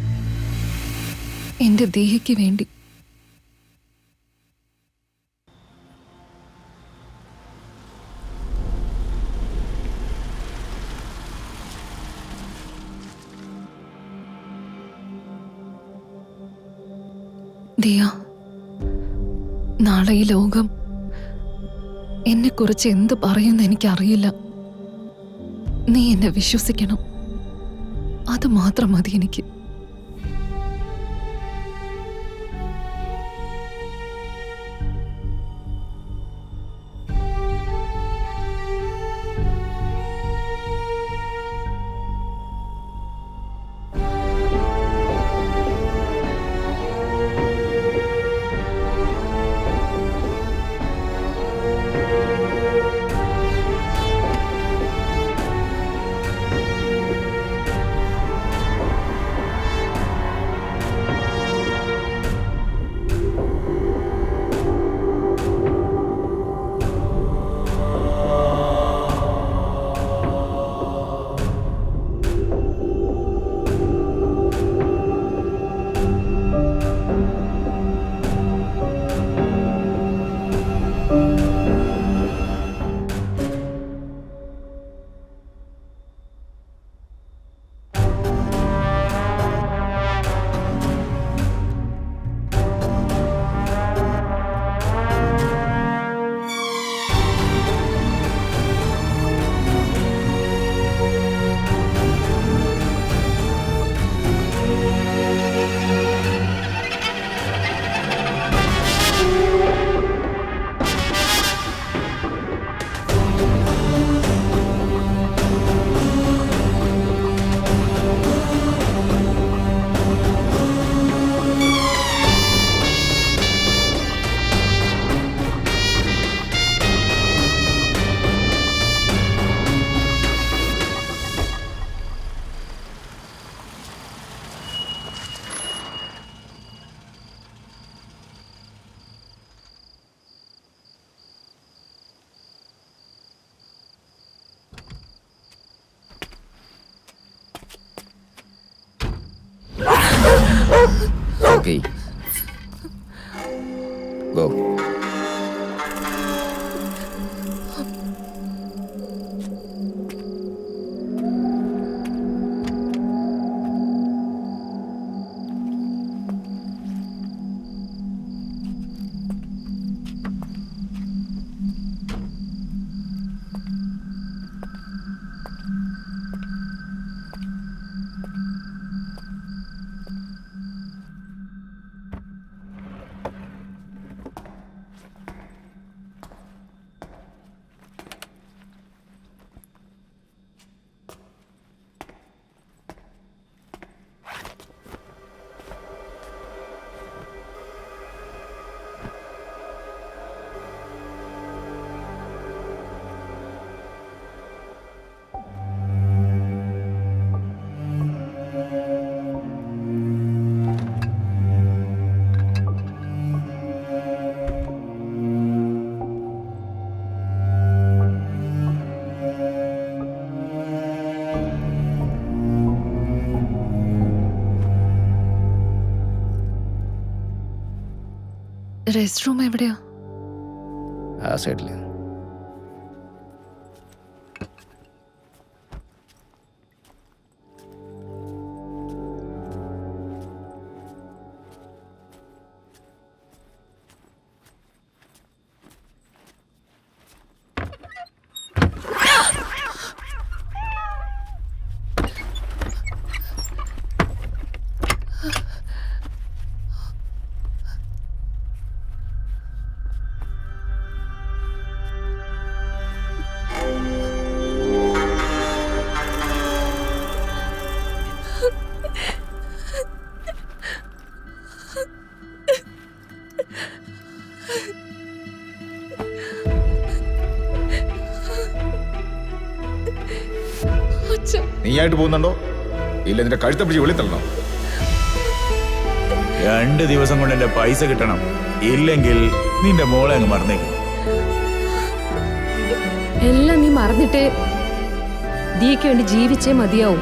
എന്റെ ദേഹിക്ക് വേണ്ടി. ദിയ, നാളെ ഈ ലോകം എന്നെക്കുറിച്ച് എന്ത് പറയുമെന്ന് എനിക്കറിയില്ല. നീ എന്നെ വിശ്വസിക്കണം, അത് മാത്രം മതി എനിക്ക്. Hey go. റെസ്റ്റ് റൂം എവിടെയാ? ആ സൈഡിൽ. നീയായിട്ട് പോകുന്നുണ്ടോ ഇല്ല നിന്റെ കഴുത്തെ പിടിച്ച് വെളിത്തള്ളണോ? 2 ദിവസം കൊണ്ട് എന്റെ പൈസ കിട്ടണം, ഇല്ലെങ്കിൽ നിന്റെ മോളെ അങ്ങ് മറന്നേക്കും. എല്ലാം നീ മറന്നിട്ട് ദിയയ്ക്ക് വേണ്ടി ജീവിച്ചേ മതിയാവും.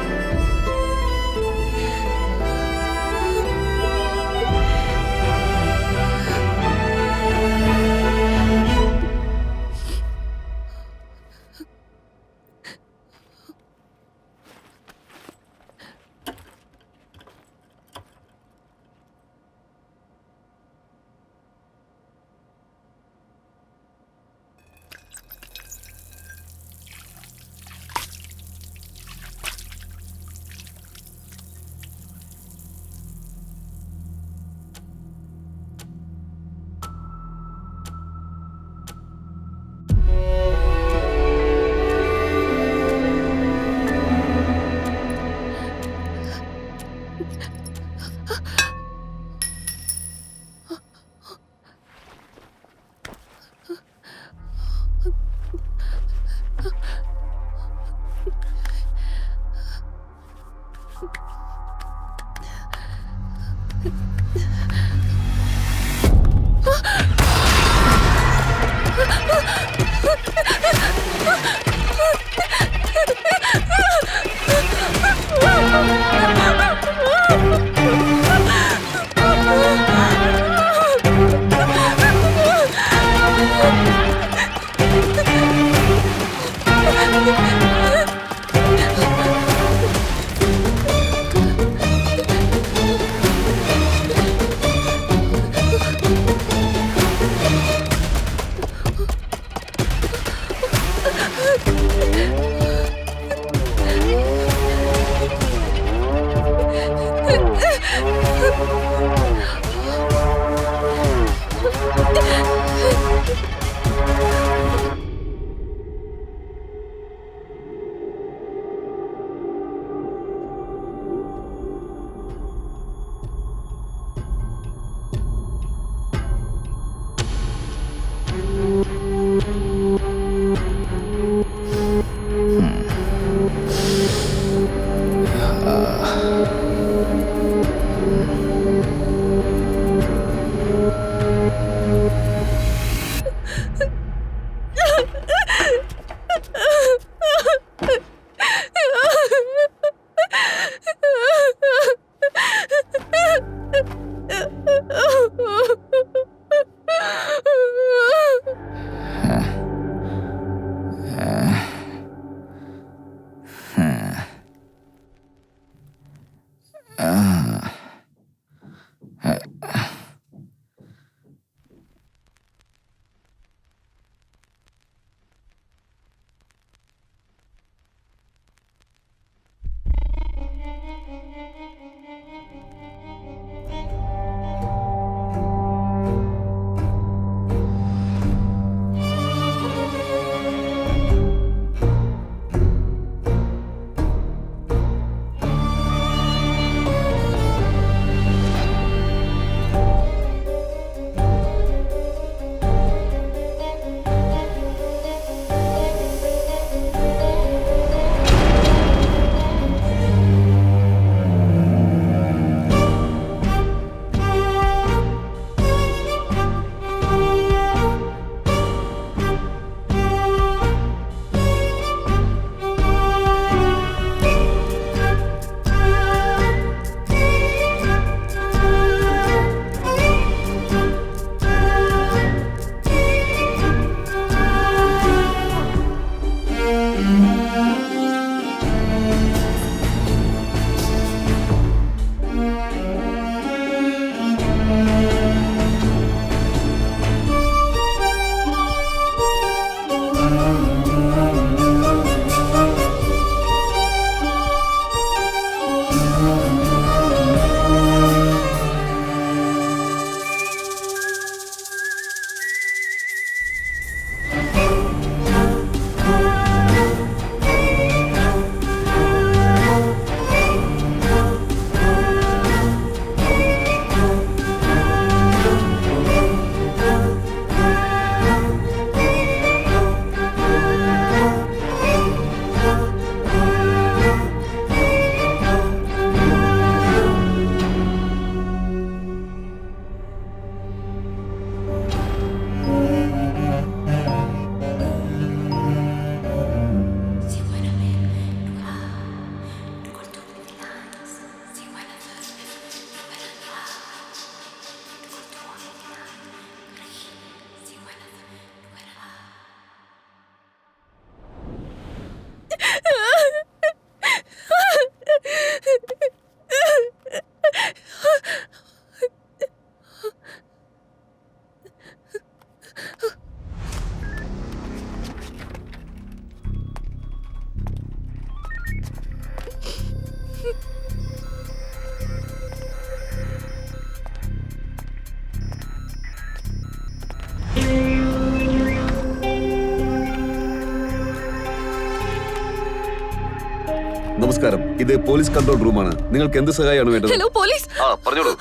നമസ്കാരം. ഇത് പോലീസ് കൺട്രോൾ റൂമാണ്. നിങ്ങൾക്ക് എന്ത് സഹായമാണ് വേണ്ടത്? Hello police. പറഞ്ഞോളൂ.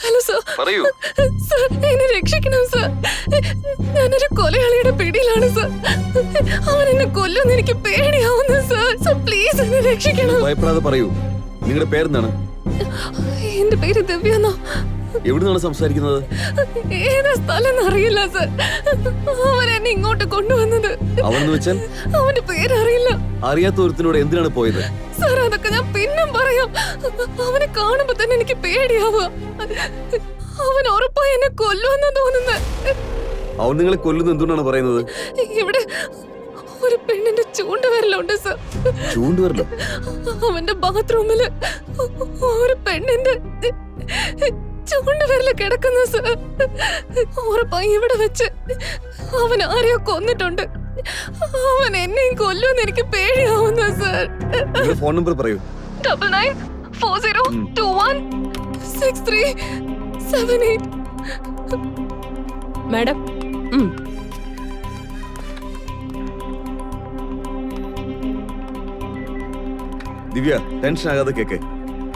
Hello sir. പറയൂ. സർ എന്നെ രക്ഷിക്കണം സർ. ഞാനൊരു കൊലയാളിയുടെ പിടിയിലാണ് സർ. അവൻ എന്നെ കൊല്ലുമെന്ന് എനിക്ക് പേടിയാവുന്നു സർ. സർ പ്ലീസ് എന്നെ രക്ഷിക്കണം. ഭയപ്പെടാതെ പറയൂ. നിങ്ങളുടെ പേരെന്താണ്? എന്റെ പേര് ദിവ്യ എന്നാ. എവിടുന്നാണ് സംസാരിക്കുന്നത്? ഏതാ സ്ഥലം അറിയില്ല സർ. അവൻ എന്നെ ഇങ്ങോട്ട് കൊണ്ടുവന്നത്. അവനെന്ന് വെച്ചാൽ? അവന്റെ പേരറിയില്ല. അറിയാത്ത ഒരുത്തിനോട് എന്തിനാണ് പോയത്? സർ അതൊക്കെ ഞാൻ പിന്നും പറയാം. അവനെ കാണുമ്പോ തന്നെ എനിക്ക് പേടിയാവുക. അവൻ ഉറപ്പായി എന്നെ കൊല്ലുമെന്നാ തോന്നുന്നത്. അവൻ നിങ്ങളെ കൊല്ലുന്ന എന്തുകൊണ്ടാണ് പറയുന്നത്? ഇവിടെ ഒരു പെണ്ണിന്റെ ചൂണ്ടുവിരലുണ്ട് സർ. ചൂണ്ടുവിരലോ? അവന്റെ ബാത്റൂമില് ഒരു പെണ്ണിന്റെ ചൂണ്ടുവിരല് കിടക്കുന്ന സർ. ഉറപ്പായി ഇവിടെ വെച്ച് അവൻ ആരെയോ കൊന്നിട്ടുണ്ട്. അവൻ എന്നെയും കൊല്ലുമെന്ന് എനിക്ക് പേടിയാവുന്നു സർ. ഫോൺ നമ്പർ പറയൂ. 9940216378. മാഡം ദിവ്യ, ടെൻഷൻ ആകാതെ കേക്ക്.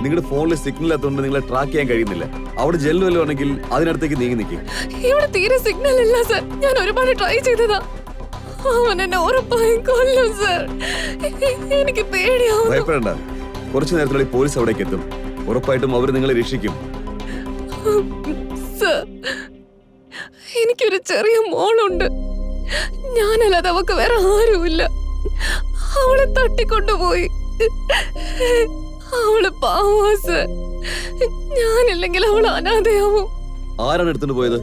നിങ്ങളുടെ ഫോണിൽ സിഗ്നൽ ഇല്ലാത്തതുകൊണ്ട് നിങ്ങളെ ട്രാക്ക് ചെയ്യാൻ കഴിയുന്നില്ല. അവിടെ ജെല്ല് വല്ലതും ആണെങ്കിൽ അതിനടുത്തേക്ക് നീങ്ങി നിൽക്കും. ഇവിടെ തീരെ സിഗ്നൽ ഇല്ല സർ. ഞാൻ ഒരുപാട് ട്രൈ ചെയ്തതാ. അവൻ എന്നെ ഉറപ്പായും കൊല്ലും സർ. എനിക്ക് പേടിയാവുന്നു. ഭയപ്പെടണ്ട. കുറച്ചു നേരത്തിനുള്ളിൽ പോലീസ് അവിടേക്ക് എത്തും. ഉറപ്പായിട്ടും അവർ നിങ്ങളെ രക്ഷിക്കും. സർ എനിക്കൊരു ചെറിയ മോളുണ്ട്. ഞാനല്ലാതെ അവക്ക് വേറെ ആരുമില്ല. അവളെ തട്ടിക്കൊണ്ടുപോയി. അവള് പാവാ സർ. ഞാനില്ലെങ്കിൽ അവൾ അനാഥയാവും. ആരാണ് എടുത്തുകൊണ്ട് പോയത്?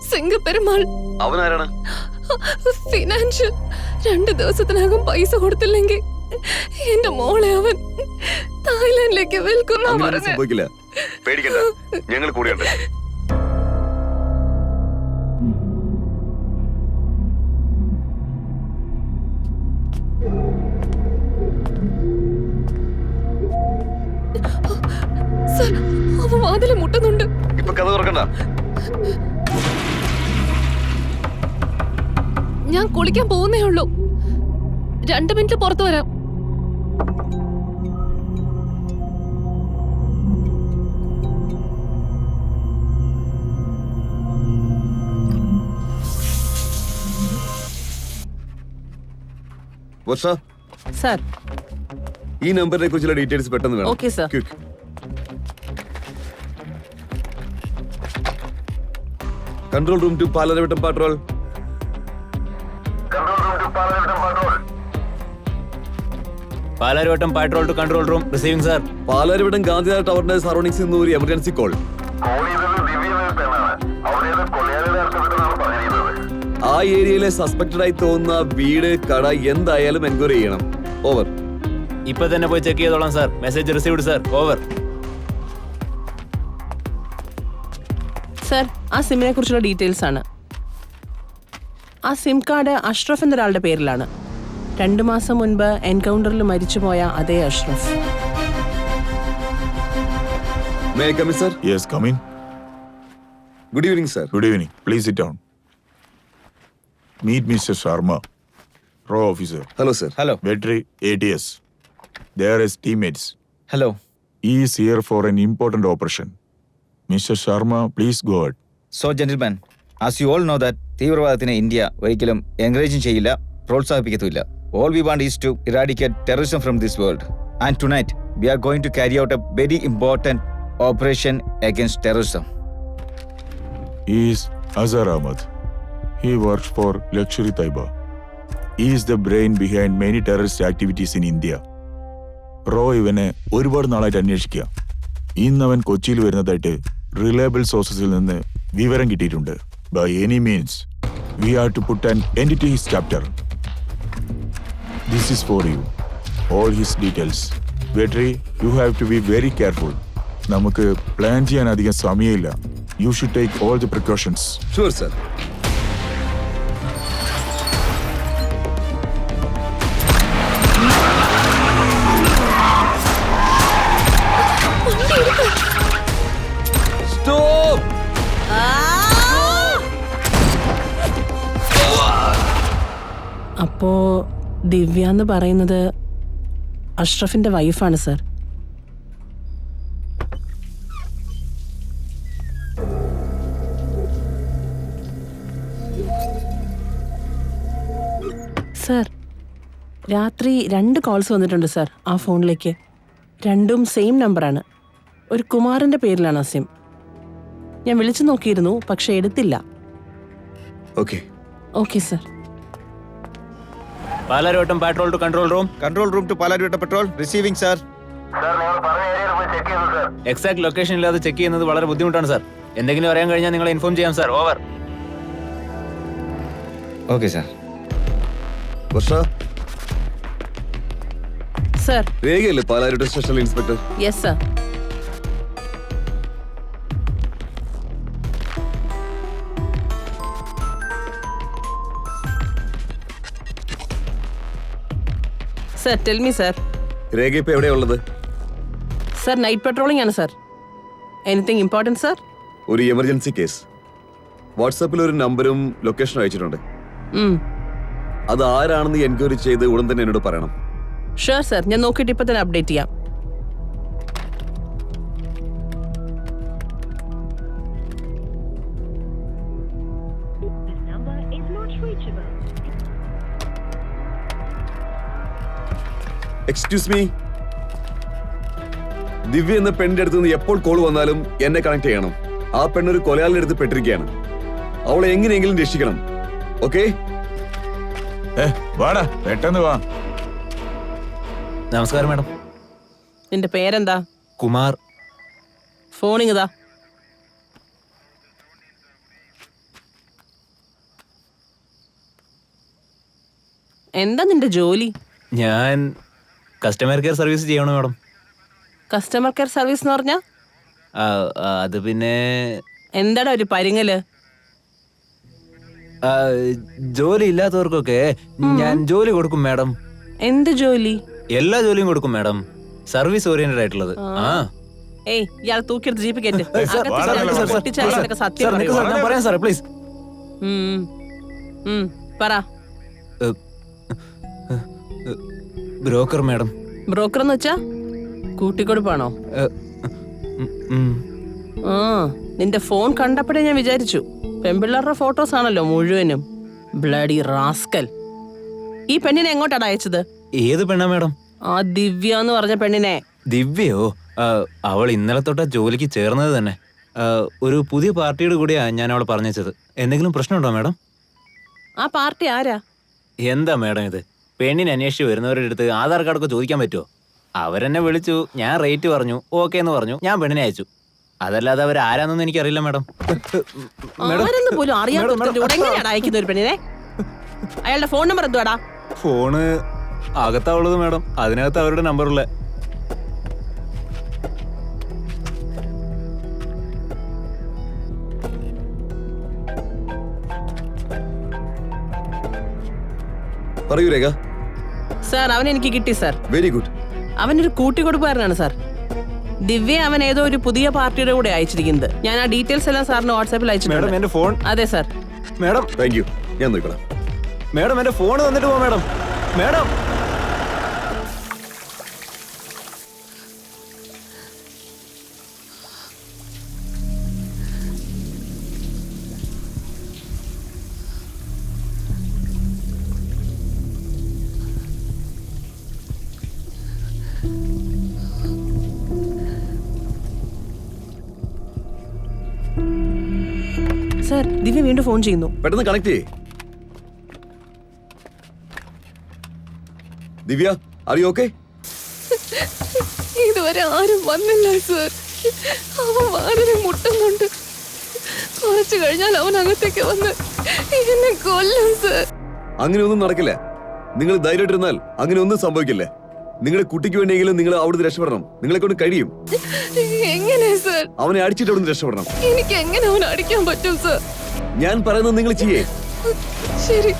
സിംഗപ്പെരുമാൾ. അവനാരാണ്? ഫിനാൻഷ്യൽ. 2 ദിവസത്തിനകം പൈസ കൊടുത്തില്ലെങ്കിൽ എന്റെ മോളെ അവൻ തായ്ലാൻഡിലേക്ക് വിൽക്കുന്ന പറഞ്ഞു. സംഭവിക്കില്ല, പേടിക്കണ്ട, ഞങ്ങൾ കൂടെയുണ്ട്. സർ അവൻ വാതില് മുട്ടുന്നുണ്ട്. ഇപ്പൊ കഥ തുറക്കണ്ട. ഞാൻ കുളിക്കാൻ പോകുന്നേ ഉള്ളൂ. 2 മിനിറ്റ് പുറത്തു വരാം. വർഷ, സർ. ഈ നമ്പറിനെ കുറിച്ചുള്ള ഡീറ്റെയിൽസ് പെട്ടെന്ന് വേണം. Okay sir. Quick. Control room to Palarivattom patrol. Palarivattom patrol to control room. Receiving sir. Palarivattom Gandhinagar ടവറിന്റെ സറൗണ്ടിങ്സിൽ നിന്ന് ഒരു എമർജൻസി കോൾ. ആ ഏരിയയിലെ സസ്പെക്ടഡ് ആയി തോന്നുന്ന വീട്, കട എന്തായാലും എൻക്വയറി ചെയ്യണം. ഓവർ. ഇപ്പൊ തന്നെ പോയി ചെക്ക് ചെയ്തോളാം sir. Message received sir. Over. Sir ആ സിമ്മിനെ കുറിച്ചുള്ള ഡീറ്റെയിൽസ് ആണ്. ആ സിം കാർഡ് അഷ്റഫ് എന്നൊരാളുടെ പേരിലാണ്. 2 മാസം മുൻപ് എൻകൗണ്ടറിൽ മരിച്ചുപോയ അതേ Ashraf. May I come in, sir? Yes, come in. Good evening, sir. Good evening. Please sit down. Meet Mr. Sharma, Raw Officer. Hello, sir. Hello. Vetri, ATS. They are his teammates. Hello. He is here for an important operation. Mr. Sharma, please go ahead. So gentlemen, as you all know that തീവ്രവാദത്തിനെ India ഒരിക്കലും എൻകറേജും ചെയ്യില്ല, പ്രോത്സാഹിപ്പിക്കത്തുമില്ല. All we want is to eradicate terrorism from this world. And tonight, we are going to carry out a very important operation against terrorism. He is Azhar Ahmad. He works for Luxury Taiba. He is the brain behind many terrorist activities in India. റോ ഇവനെ ഒരുപാട് നാളായിട്ട് അന്വേഷിക്കുക. ഇന്ന് അവൻ കൊച്ചിയിൽ വരുന്നതായിട്ട് reliable സോഴ്സസിൽ നിന്ന് വിവരം കിട്ടിയിട്ടുണ്ട്. By any means we have to put an end to his chapter. This is for you. All his details. Vetri, you have to be very careful. നമുക്ക് പ്ലാൻ ചെയ്യാൻ അധികം സമയമില്ല. You should take all the precautions. Sure, sir. Stop! അപ്പോ ദിവ്യ എന്ന് പറയുന്നത് അഷ്റഫിന്റെ വൈഫാണ് sir. Sir, രാത്രി 2 calls വന്നിട്ടുണ്ട് സർ ആ ഫോണിലേക്ക്. രണ്ടും സെയിം നമ്പറാണ്. ഒരു കുമാറിന്റെ പേരിലാണ് ആ സിം. ഞാൻ വിളിച്ചു നോക്കിയിരുന്നു, പക്ഷെ എടുത്തില്ല. Okay. Okay sir. Palarivattom patrol to control room. Control room to Palarivattom patrol receiving sir. Exact location ഇല്ലാതെ ചെക്ക് ചെയ്യുന്നത് വളരെ ബുദ്ധിമുട്ടാണ് സാർ. എന്തെങ്കിലും അറിയാൻ കഴിഞ്ഞാൽ നിങ്ങളെ ഇൻഫോം ചെയ്യാം sir. Over. Okay sir. Varsha, sir. രേഖയല്ലേ Palarivattom station inspector? Yes sir. Sir, tell me sir. Rekha ഇപ്പൊ എവിടെയാ ഉള്ളത്? സർ, നൈറ്റ് പെട്രോളിംഗ് ആണ് സർ. Anything important sir? ഒരു എമർജൻസി കേസ്. വാട്സാപ്പിൽ ഒരു നമ്പരും ലൊക്കേഷനും അയച്ചിട്ടുണ്ട്. അത് ആരാണെന്ന് എൻക്വയറി ചെയ്ത് ഉടൻ തന്നെ എന്നോട് പറയണം. ഷുവർ സർ, ഞാൻ നോക്കിയിട്ട് ഇപ്പൊ തന്നെ അപ്ഡേറ്റ് ചെയ്യാം. എക്സ്ക്യൂസ് മീ, ദിവ്യ എന്ന പെണ്ണിന്റെ അടുത്ത് നിന്ന് എപ്പോൾ കോൾ വന്നാലും എന്നെ കണക്ട് ചെയ്യണം. ആ പെണ്ണൊരു കൊലയാളിന്റെ അടുത്ത് പെട്ടിരിക്കുകയാണ്. അവളെ എങ്ങനെയെങ്കിലും രക്ഷിക്കണം. ഓക്കെ? വാടാ, പെട്ടെന്ന് വാ. നമസ്കാരം മാഡം. നിന്റെ പേരെന്താ? കുമാർ. ഫോണിങ്ങതാ. എന്താ നിന്റെ ജോലി? ഞാൻ കസ്റ്റമർ കെയർ സർവീസ് ചെയ്യണം മാഡം. കസ്റ്റമർ കെയർ സർവീസ് എന്ന് പറഞ്ഞാ? അത് പിന്നെ എന്താടാ ഒരു പരിങ്ങല്? ജോലി ഇല്ലാത്തവർക്കൊക്കെ ഞാൻ ജോലി കൊടുക്കും മാഡം. എന്ത് ജോലി? എല്ലാ ജോലിയും കൊടുക്കും മാഡം. സർവീസ് ഓറിയന്റഡ് ആയിട്ടുള്ളത്. ഏയ്, ഇയാൾ തൂക്കിയെടുത്ത് ജീപ്പ് കയറ്റ്. സത്യം പറയാം സാറേ പ്ലീസ്. പറ. Broker madam. ബ്രോക്കർ എന്ന് വെച്ചാ കൂട്ടിക്കൊടുപ്പാണോ? നിന്റെ ഫോൺ കണ്ടപ്പോഴേ ഞാൻ വിചാരിച്ചു പെൺപിള്ളേരുടെ ഫോട്ടോസ് ആണല്ലോ മുഴുവനും. Bloody rascal. ഈ പെണ്ണിനെ എങ്ങോട്ടാണ് അയച്ചത്? ഏത് പെണ്ണാ മാഡം? ആ ദിവ്യ എന്ന് പറഞ്ഞ പെണ്ണിനെ. ദിവ്യയോ? അവൾ ഇന്നലെ തൊട്ടാ ജോലിക്ക് ചേർന്നത് തന്നെ. ഒരു പുതിയ പാർട്ടിയുടെ കൂടെയാ ഞാൻ അവളെ പറഞ്ഞത്. എന്തെങ്കിലും പ്രശ്നമുണ്ടോ മാഡം? ആ പാർട്ടി ആരാ? എന്താ മാഡം ഇത്? പെണ്ണിനെ അന്വേഷിച്ച് വരുന്നവരുടെ അടുത്ത് ആധാർ കാർഡൊക്കെ ചോദിക്കാൻ പറ്റുമോ? അവരെന്നെ വിളിച്ചു, ഞാൻ റേറ്റ് പറഞ്ഞു, ഓക്കെ എന്ന് പറഞ്ഞു, ഞാൻ പെണ്ണിനെ അയച്ചു. അതല്ലാതെ അവർ ആരാന്നൊന്നും എനിക്കറിയില്ല മാഡം. ആരെന്ന് പോലും അറിയാത്ത അയക്കുന്ന ഒരു പെണ്ണിനെ. അയാളുടെ ഫോൺ നമ്പർ എന്തുവാടാ? ഫോണ് അകത്താവുള്ളത് മാഡം. അതിനകത്ത് അവരുടെ നമ്പറുള്ള. പറയൂ രേഖ. സാർ, അവൻ എനിക്ക് കിട്ടി സാർ. Very good. അവനൊരു കൂട്ടിക്കൊടുപ്പുകാരനാണ് സാർ. ദിവ്യ അവൻ ഏതോ ഒരു പുതിയ പാർട്ടിയുടെ കൂടെ അയച്ചിരിക്കുന്നത്. ഞാൻ ആ ഡീറ്റെയിൽസ് എല്ലാം സാറിന് വാട്സാപ്പിൽ അയച്ചിട്ടുണ്ട്. എന്റെ ഫോൺ. അതെ സാർ. Madam thank you. ഞാൻ നോക്കണം. മാഡം എന്റെ ഫോൺ തന്നിട്ട് പോ മാഡം. മാഡം സാർ, ദിവ്യ വീണ്ടും ഫോൺ ചെയ്യുന്നു. പെട്ടെന്ന് കണക്ട് ചെയ്യേ. ദിവ്യ, ആർ യു ഓക്കെ? ഇതുവരെ ആരും വന്നില്ല സർ. അവൻ വളരെ മുട്ടുന്നുണ്ട്. കുറച്ചു കഴിഞ്ഞാൽ അവൻ അകത്തേക്ക് വന്ന് എന്നെ കൊല്ലും സർ. അങ്ങനെയൊന്നും നടക്കില്ല. നിങ്ങൾ ധൈര്യമായിട്ടിരുന്നാൽ അങ്ങനെ ഒന്നും സംഭവിക്കില്ല. നിങ്ങളുടെ കുട്ടിക്ക് വേണ്ടിയെങ്കിലും നിങ്ങൾ അവിടുന്ന് രക്ഷപ്പെടണം. നിങ്ങളെ കൊണ്ട് കഴിയും. എങ്ങനെ സർ? അവനെ അടിച്ചിട്ട് അവിടുന്ന് രക്ഷപ്പെടണം. എനിക്ക് എങ്ങനെ അവനെ അടിക്കാൻ പറ്റും സർ? ഞാൻ പറയുന്നത് നിങ്ങൾ ചെയ്യേ. ശരി,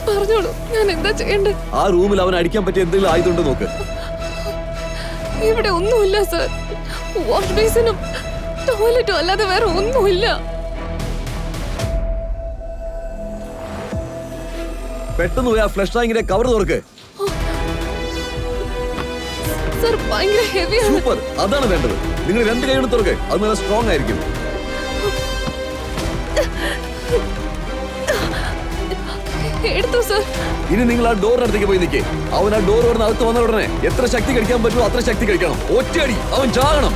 പറഞ്ഞോളൂ, ഞാൻ എന്താ ചെയ്യണ്ടേ? ആ റൂമിൽ അവൻ അടിക്കാൻ പറ്റിയ എന്തെങ്കിലും ആയുധമുണ്ടോ നോക്ക്. ഇവിടെ ഒന്നുമില്ല സർ. വാഷ് ബേസിനും ടോയ്ലറ്റും അല്ലാതെ വേറെ ഒന്നുമില്ല. പെട്ടെന്ന് പോയി ആ ഫ്ലഷ് ടാങ്കിന്റെ കവർ തുറക്ക്. സർ ഭയങ്കര ഹെവിയാണ്. സൂപ്പർ, അതാണ് വേണ്ടത്. നിങ്ങൾ 2 കൈ കൊണ്ട് തുറക്കെ, അത് നല്ല സ്ട്രോങ് ആയിരിക്കും. എടുത്തു സർ. ഇനി നിങ്ങൾ ആ ഡോറിനടുത്തേക്ക് പോയി നിൽക്കേ. അവൻ ആ ഡോർ തുറന്ന് അകത്ത് വന്ന ഉടനെ എത്ര ശക്തി കഴിക്കാൻ പറ്റുമോ അത്ര ശക്തി കഴിക്കണം. ഒറ്റയടി അവൻ ചാകണം.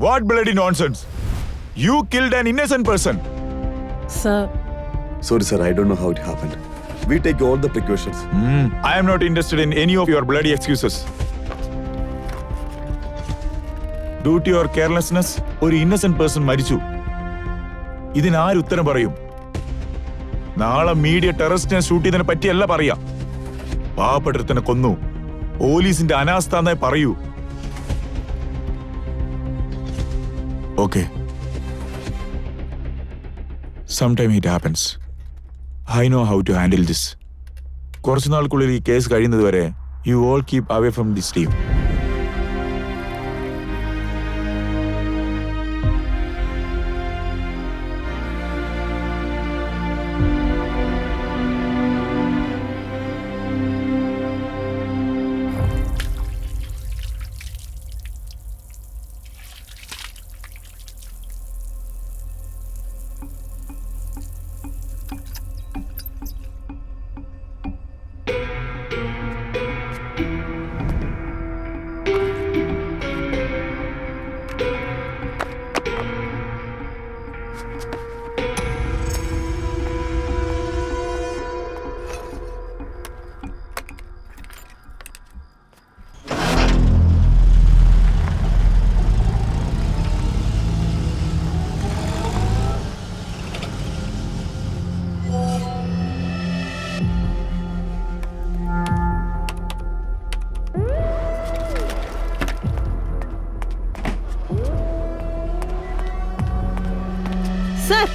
What bloody nonsense! You killed an innocent person. Sir. Sorry, sir. I don't know how it happened. We take all the precautions. I am not interested in any of your bloody excuses. Due to your carelessness, ഒരു innocent person മരിച്ചു. ഇതിനാര് ഉത്തരം പറയും? നാളെ media ടെററിസ്റ്റിനെ shoot ചെയ്തതിനെ പറ്റിയല്ല പറയാ. പാവപ്പെട്ടവനെ കൊന്നു. പോലീസിന്റെ അനാസ്ഥ എന്നേ പറയൂ. Okay. Sometimes it happens. I know how to handle this. കുറച്ചു നാൾക്കുള്ളിൽ ഈ കേസ് കഴിയുന്നത് വരെ you all keep away from this team. Sir,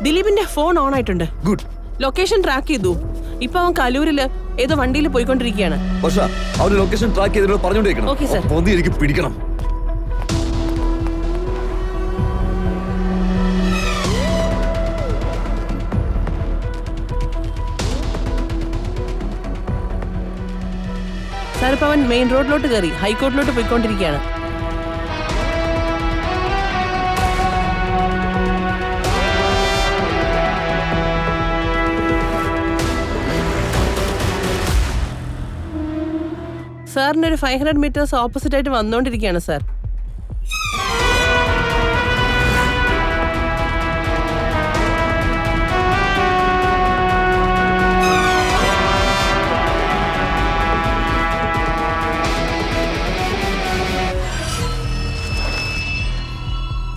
ദിലീപിന്റെ ഫോൺ ഓൺ ആയിട്ടുണ്ട്. ഗുഡ്. ലൊക്കേഷൻ ട്രാക്ക് ചെയ്തു. ഇപ്പൊ അവൻ കലൂരില് ഏതോ വണ്ടിയിൽ പോയിക്കൊണ്ടിരിക്കുകയാണ്. പക്ഷേ അവന്റെ ലൊക്കേഷൻ ട്രാക്ക് ചെയ്തിട്ട് പറഞ്ഞോണ്ടിരിക്കണം. Okay, sir. പൊന്തി എനിക്ക് പിടിക്കണം. സാർ, ഇപ്പൊ അവൻ മെയിൻ റോഡിലോട്ട് കയറി ഹൈക്കോർട്ടിലോട്ട് പോയിക്കൊണ്ടിരിക്കുകയാണ്. സാറിന് ഒരു 500 മീറ്റേഴ്സ് ഓപ്പോസിറ്റ് ആയിട്ട് വന്നുകൊണ്ടിരിക്കുകയാണ് സാർ.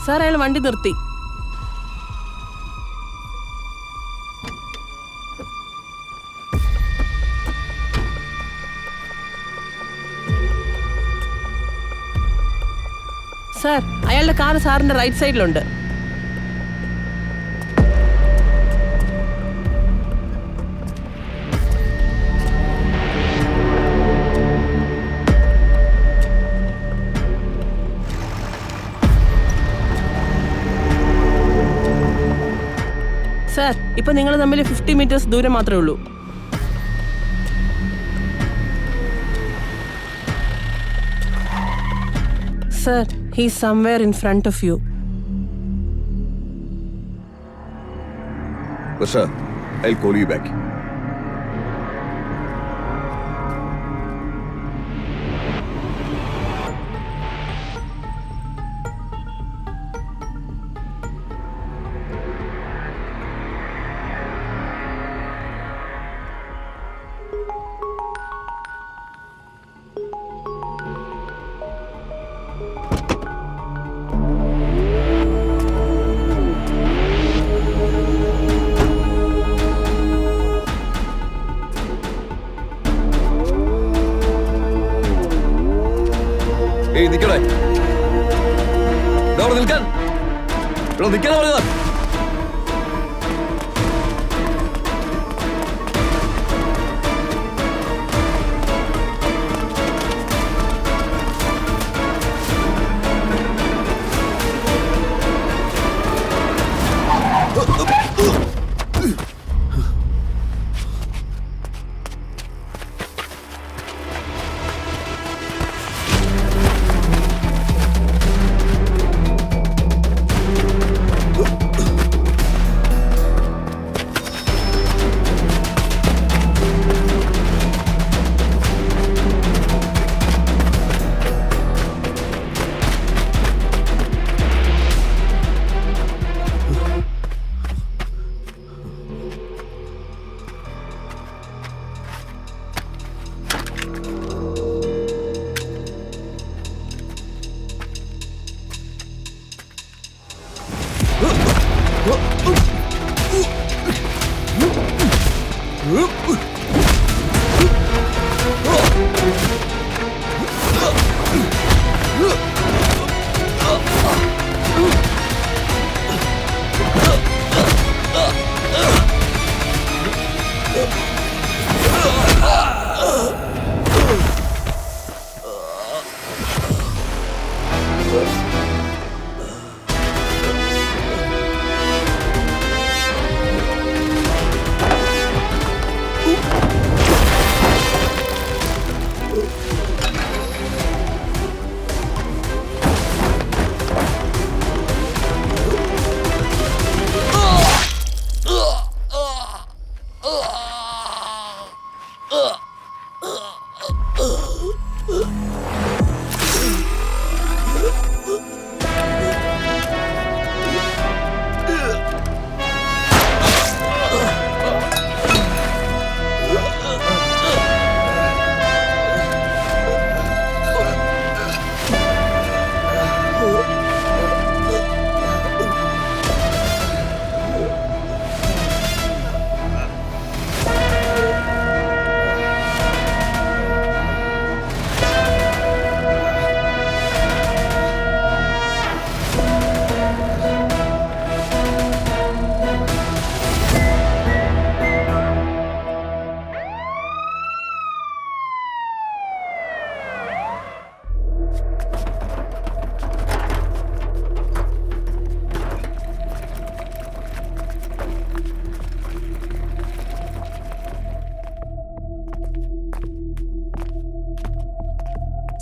സാർ, അയാൾ വണ്ടി നിർത്തി. സാർ, അയാളുടെ കാർ സാറിന്റെ റൈറ്റ് സൈഡിലുണ്ട്. സാർ, ഇപ്പൊ നിങ്ങൾ തമ്മിൽ 50 മീറ്റേഴ്സ് ദൂരം മാത്രമേ ഉള്ളൂ. Sir, he's somewhere in front of you. Rasha, I'll call you back. Hey, നിക്കണേ. അവിടെ നിൽക്കാൻ. ഇവിടെ നിൽക്കാനാ പറഞ്ഞത്.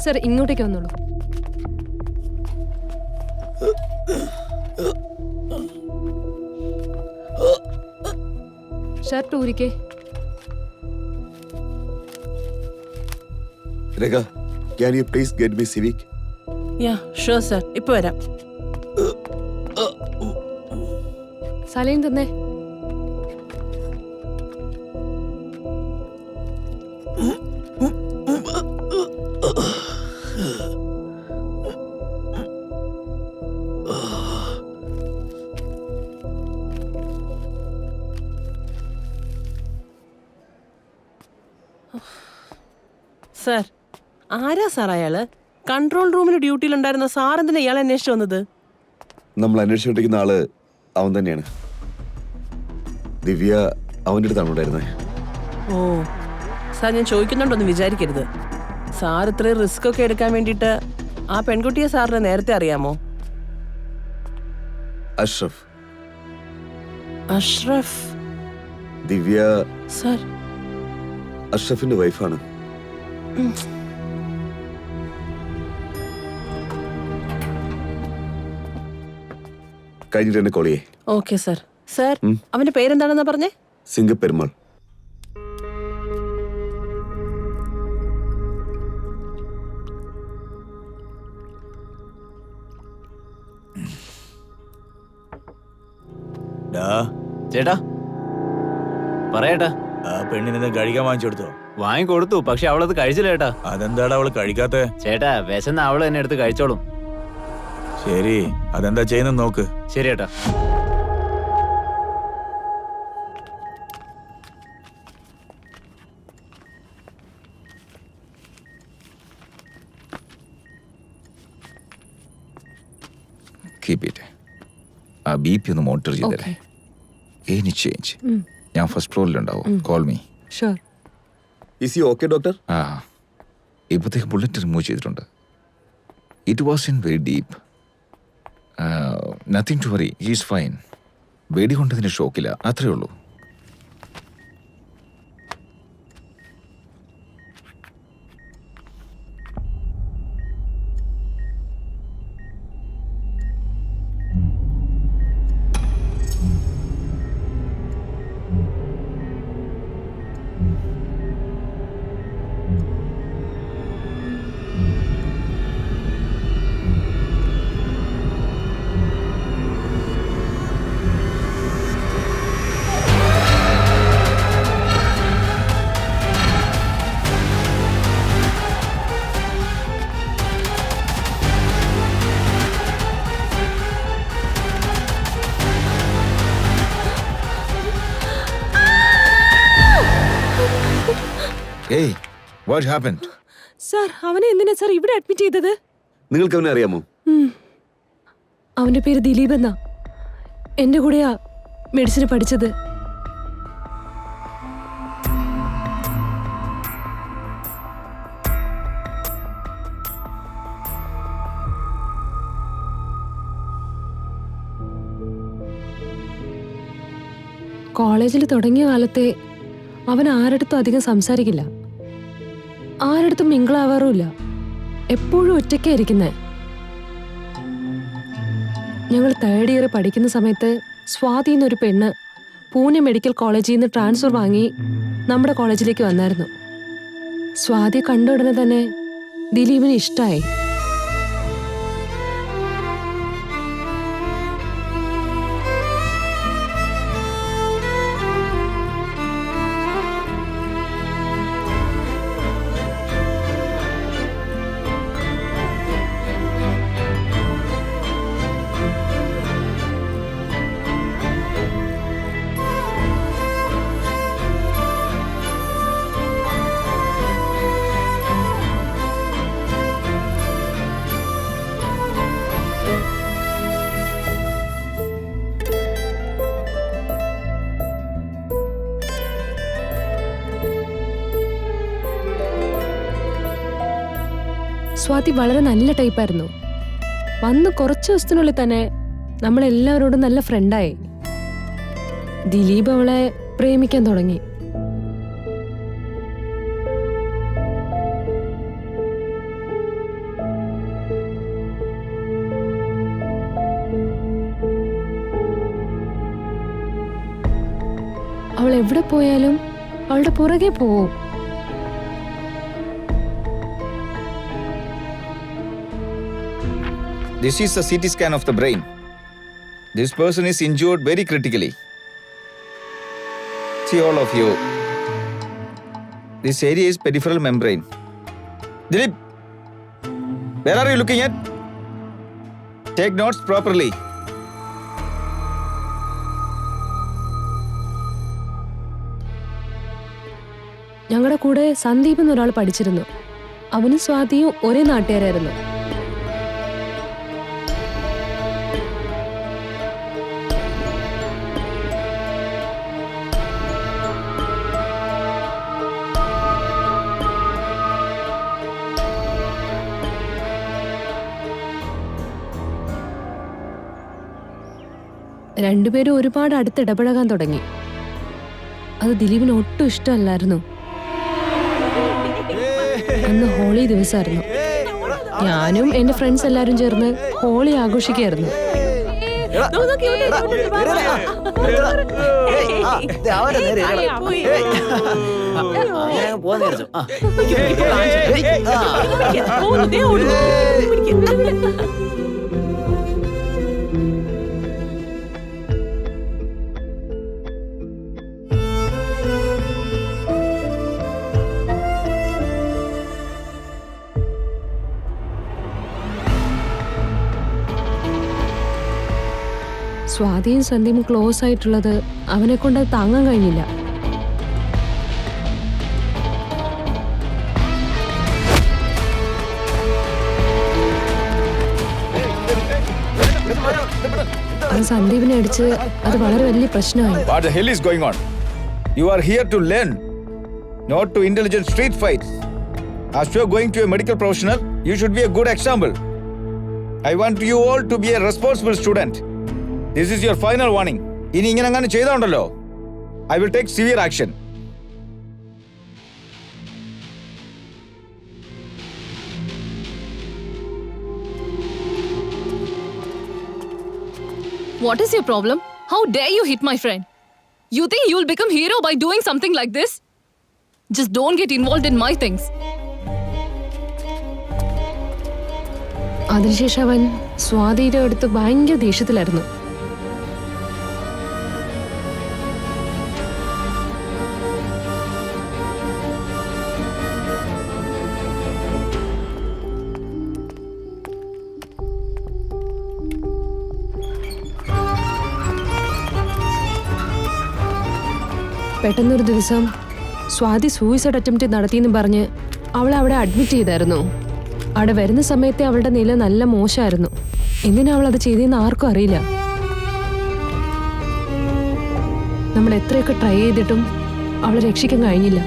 സർ ഇങ്ങോട്ടേക്ക് വന്നോളൂ. ഷർട്ട് ഊരിക്കേ. Rekha, can you please get me Civic? Yeah sure sir, ഇപ്പൊ വരാം. സലൈൻ തന്നെ. സർ, ആരാ സാർ അയാള്? കൺട്രോൾ റൂമിൽ ഡ്യൂട്ടിയിലുണ്ടായിരുന്ന സാർ എന്തിനാ ഇയാളെ അന്വേഷിച്ചു വന്നത്? നമ്മൾ അന്വേഷിച്ചുകൊണ്ടിരിക്കുന്ന ആള് അവൻ തന്നെയാണ്. ദിവ്യ അവൻ്റെ അടുത്താണ് ഉണ്ടായിരുന്നത്. ഓ സാർ, ഞാൻ ചോദിക്കുന്നുണ്ടോന്ന് വിചാരിക്കരുത്. സാർ ഇത്രയും റിസ്ക് ഒക്കെ എടുക്കാൻ വേണ്ടിയിട്ട് ആ പെൺകുട്ടിയെ സാറിന് നേരത്തെ അറിയാമോ? അഷ്റഫ്. അഷ്റഫ്? ദിവ്യ സർ അഷ്റഫിന്റെ വൈഫാണ്. കഴിഞ്ഞിട്ട് എന്നെ കോളിയേ. Okay sir. സർ, അവന്റെ പേരെന്താണെന്നാ പറഞ്ഞേ? സിംഗപ്പെരുമാൾ. ചേട്ടാ പറയേട്ടാ. ആ പെണ്ണിനെ കഴിക്കാൻ വാങ്ങിച്ചു കൊടുത്തോ? വാങ്ങിക്കൊടുത്തു, പക്ഷെ അവളത് കഴിച്ചില്ല ചേട്ടാ. അതെന്താടാ അവള് കഴിക്കാത്ത? ചേട്ടാ വിശന്ന അവള് തന്നെ എടുത്ത് കഴിച്ചോളും. ശരി, അതെന്താ ചെയ്യുന്ന നോക്ക്. ശരി ചേട്ടാ. Keep it. ആ BP ഒന്ന് മോണിറ്റർ ചെയ്തേ. എനി ചേഞ്ച് ഞാൻ ഫസ്റ്റ് ഫ്ലോറിലുണ്ടാവും. Call me. Sure. Is you okay doctor? ആ, ഇപ്പോഴത്തേക്ക് ബുള്ളറ്റ് റിമൂവ് ചെയ്തിട്ടുണ്ട്. It was in very deep. Nothing to worry, he's fine. വെടി കൊണ്ടതിന് ഷോക്കില്ല, അത്രേ ഉള്ളൂ. Hey, what happened? സർ, അവനെ എന്തിനാ സർ ഇവിടെ അഡ്മിറ്റ് ചെയ്തത്? നിങ്ങൾക്ക് അവനെ അറിയാമോ? അവന്റെ പേര് ദിലീപ് എന്നാ. എന്റെ കൂടെയാ മെഡിസിൻ പഠിച്ചത്. കോളേജിൽ തുടങ്ങിയ കാലത്തെ അവൻ ആരടുത്തും അധികം സംസാരിക്കില്ല, ആരടുത്തും മിങ്കിളാവാറുമില്ല. എപ്പോഴും ഒറ്റയ്ക്കായിരിക്കുന്നേ. ഞങ്ങൾ 3rd ഇയർ പഠിക്കുന്ന സമയത്ത് സ്വാതി എന്നൊരു പെണ്ണ് പൂനെ മെഡിക്കൽ കോളേജിൽ നിന്ന് ട്രാൻസ്ഫർ വാങ്ങി നമ്മുടെ കോളേജിലേക്ക് വന്നായിരുന്നു. സ്വാതിയെ കണ്ട ഉടനെ തന്നെ ദിലീപിന് ഇഷ്ടമായി. സ്വാതി വളരെ നല്ല ടൈപ്പായിരുന്നു. വന്ന് കുറച്ച് ദിവസത്തിനുള്ളിൽ തന്നെ നമ്മളെല്ലാവരോടും നല്ല ഫ്രണ്ടായി. ദിലീപ് അവളെ പ്രേമിക്കാൻ തുടങ്ങി. അവൾ എവിടെ പോയാലും അവളുടെ പുറകെ പോവും. This is a CT scan of the brain. This person is injured very critically. See all of you. This area is peripheral membrane. Dilip, where are you looking at? Take notes properly. ഞങ്ങളുടെ കൂടെ സന്ദീപ് എന്നൊരാൾ പഠിച്ചിരുന്നു. അവനും സ്വാതിയും ഒരേ നാട്ടുകാരായിരുന്നു. രണ്ടുപേരും ഒരുപാട് അടുത്തിടപഴകാൻ തുടങ്ങി. അത് ദിലീപിന് ഒട്ടും ഇഷ്ടമല്ലായിരുന്നു. അന്ന് ഹോളി ദിവസമായിരുന്നു. ഞാനും എന്റെ ഫ്രണ്ട്സ് എല്ലാരും ചേർന്ന് ഹോളി ആഘോഷിക്കായിരുന്നു. സ്വാതിയും സന്ധ്യയും ക്ലോസ് ആയിട്ടുള്ളത് അവനെ കൊണ്ട് താങ്ങാൻ കഴിഞ്ഞില്ല. അത് സന്ദീപിനെ അടിച്ച് അത് വളരെ വലിയ പ്രശ്നമായി. What the hell is going on? You are here to learn, not to intelligent street fights. As you are going to a medical professional, you should be a good example. I want you all to be a responsible student. This is your final warning. ഇനി ഇങ്ങനെ അങ്ങനെ ചെയ്തോണ്ടല്ലോ, I will take severe action. What is your problem? How dare you hit my friend? You think you'll become hero by doing something like this? Just don't get involved in my things. അതിനുശേഷം അവൻ സ്വാതിയുടെ അടുത്ത് ഭയങ്കര ദേഷ്യത്തിലായിരുന്നു. പെട്ടെന്നൊരു ദിവസം Swathi suicide attempt നടത്തിയെന്ന് പറഞ്ഞ് അവളെ അവിടെ അഡ്മിറ്റ് ചെയ്തായിരുന്നു. അവിടെ വരുന്ന സമയത്തെ അവളുടെ നില നല്ല മോശമായിരുന്നു. എന്തിനാ അവൾ അത് ചെയ്തെന്ന് ആർക്കും അറിയില്ല. നമ്മൾ എത്രയൊക്കെ ട്രൈ ചെയ്തിട്ടും അവളെ രക്ഷിക്കാൻ കഴിഞ്ഞില്ല.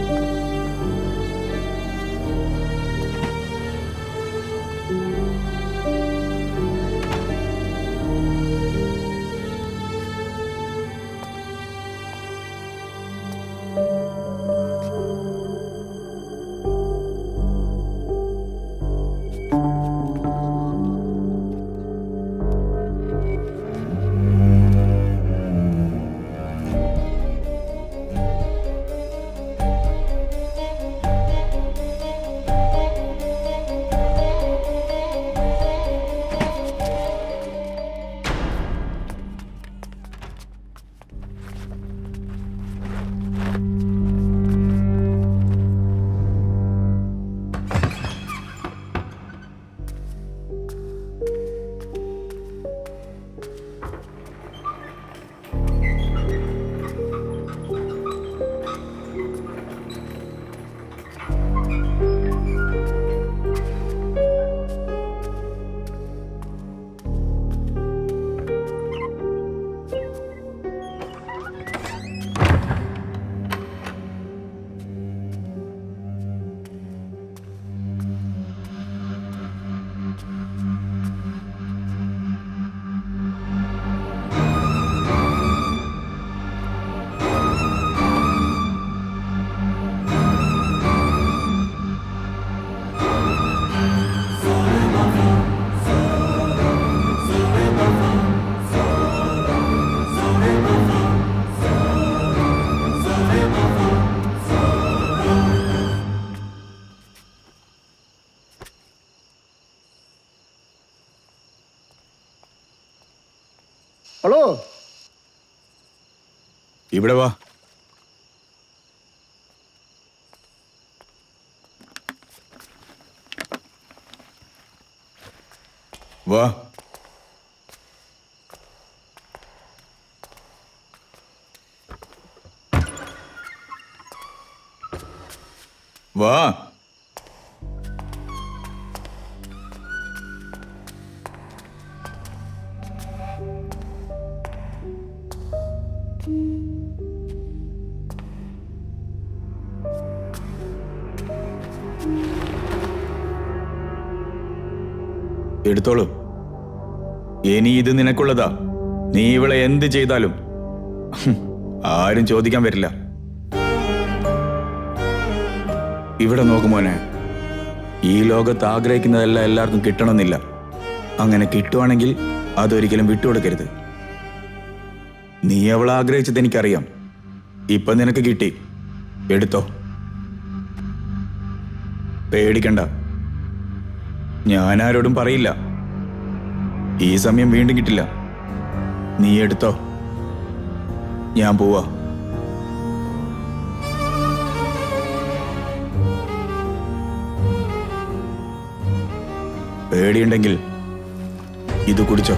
ഹലോ, ഇവിടെ വാ. വാ. വാ. എടുത്തോളൂ. ഇനി ഇത് നിനക്കുള്ളതാ. നീ ഇവളെ എന്ത് ചെയ്താലും ആരും ചോദിക്കാൻ വരില്ല. ഇവിടെ നോക്കുമോനെ, ഈ ലോകത്ത് ആഗ്രഹിക്കുന്നതെല്ലാം എല്ലാവർക്കും കിട്ടണമെന്നില്ല. അങ്ങനെ കിട്ടുവാണെങ്കിൽ അതൊരിക്കലും വിട്ടുകൊടുക്കരുത്. നീ അവളെ ആഗ്രഹിച്ചത് എനിക്കറിയാം. ഇപ്പൊ നിനക്ക് കിട്ടി, എടുത്തോ. പേടിക്കണ്ട, ഞാൻ ആരോടും പറയില്ല. ഈ സമയം വീണ്ടും കിട്ടില്ല. നീ എടുത്തോ, ഞാൻ പോവാ. പേടിയുണ്ടെങ്കിൽ ഇത് കുടിച്ചോ.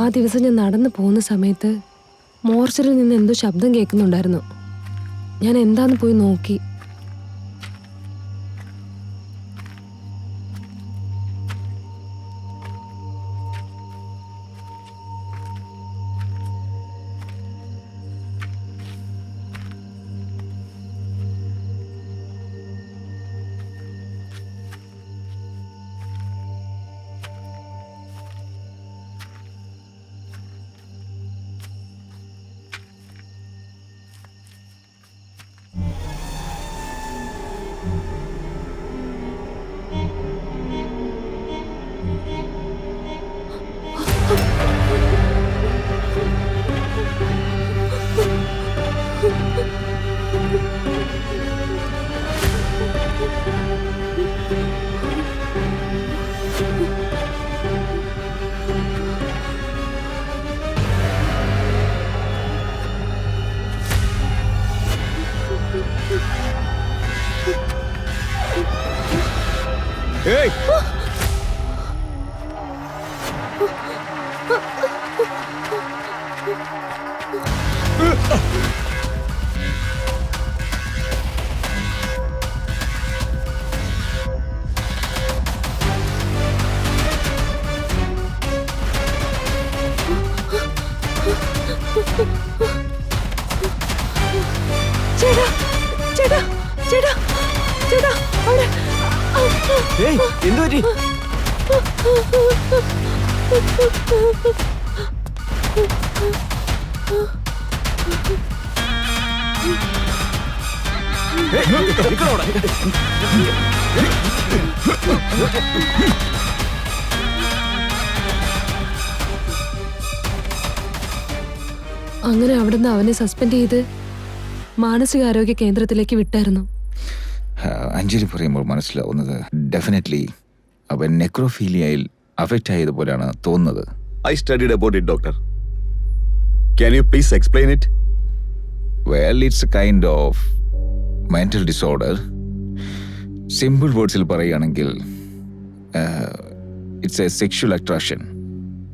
ആ ദിവസം ഞാൻ നടന്നു പോകുന്ന സമയത്ത് മോർച്ചറിൽ നിന്ന് എന്തോ ശബ്ദം കേൾക്കുന്നുണ്ടായിരുന്നു. ഞാൻ എന്താന്ന് പോയി നോക്കി. ഏയ്, എന്തു പറ്റി? അങ്ങനെ അവിടുന്ന് അവനെ സസ്പെൻഡ് ചെയ്ത് മാനസികാരോഗ്യ കേന്ദ്രത്തിലേക്ക് വിട്ടായിരുന്നു. അഞ്ജലി പറയുമ്പോൾ മനസ്സിലാവുന്നത് ഡെഫിനറ്റ്ലി അവൻ നെക്രോഫീലിയയിൽ അഫക്റ്റ് ആയതുപോലെയാണ് തോന്നുന്നത്. I studied about it, doctor. Can you please explain it? Well, it's a kind of mental disorder. Simple വേർഡ്സിൽ പറയുകയാണെങ്കിൽ it's a sexual attraction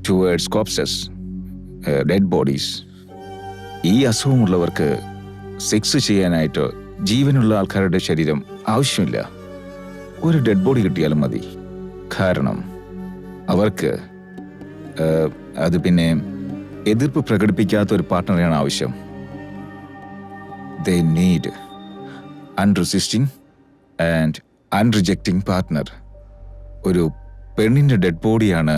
towards corpses, dead bodies. ഈ അസുഖമുള്ളവർക്ക് സെക്സ് ചെയ്യാനായിട്ട് ജീവനുള്ള ആൾക്കാരുടെ ശരീരം ആവശ്യമില്ല. ഒരു ഡെഡ് ബോഡി കിട്ടിയാലും മതി. കാരണം അവർക്ക് അത് പിന്നെ എതിർപ്പ് പ്രകടിപ്പിക്കാത്ത ഒരു പാർട്ട്ണറെയാണ് ആവശ്യം. They need unresisting and unrejecting partner. ഒരു പെണ്ണിന്റെ ഡെഡ് ബോഡിയാണ്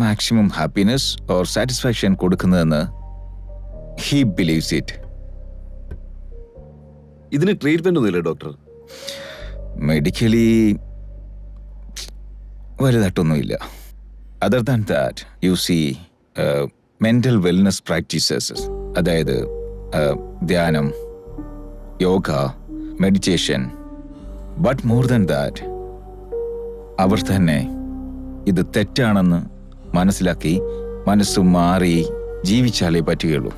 മാക്സിമം ഹാപ്പിനെസ് ഓർ സാറ്റിസ്ഫാക്ഷൻ കൊടുക്കുന്നതെന്ന് he believes it. ഇതിന് ട്രീറ്റ്മെന്റ് ഒന്നുമില്ല ഡോക്ടർ? മെഡിക്കലി വലുതായിട്ടൊന്നുമില്ല. Other than that you see mental wellness practices, അതായത് ധ്യാനം, yoga, meditation. But more than that അവർ തന്നെ ഇത് തെറ്റാണെന്ന് മനസ്സിലാക്കി മനസ്സ് മാറി ജീവിച്ചാലേ പറ്റുകയുള്ളൂ.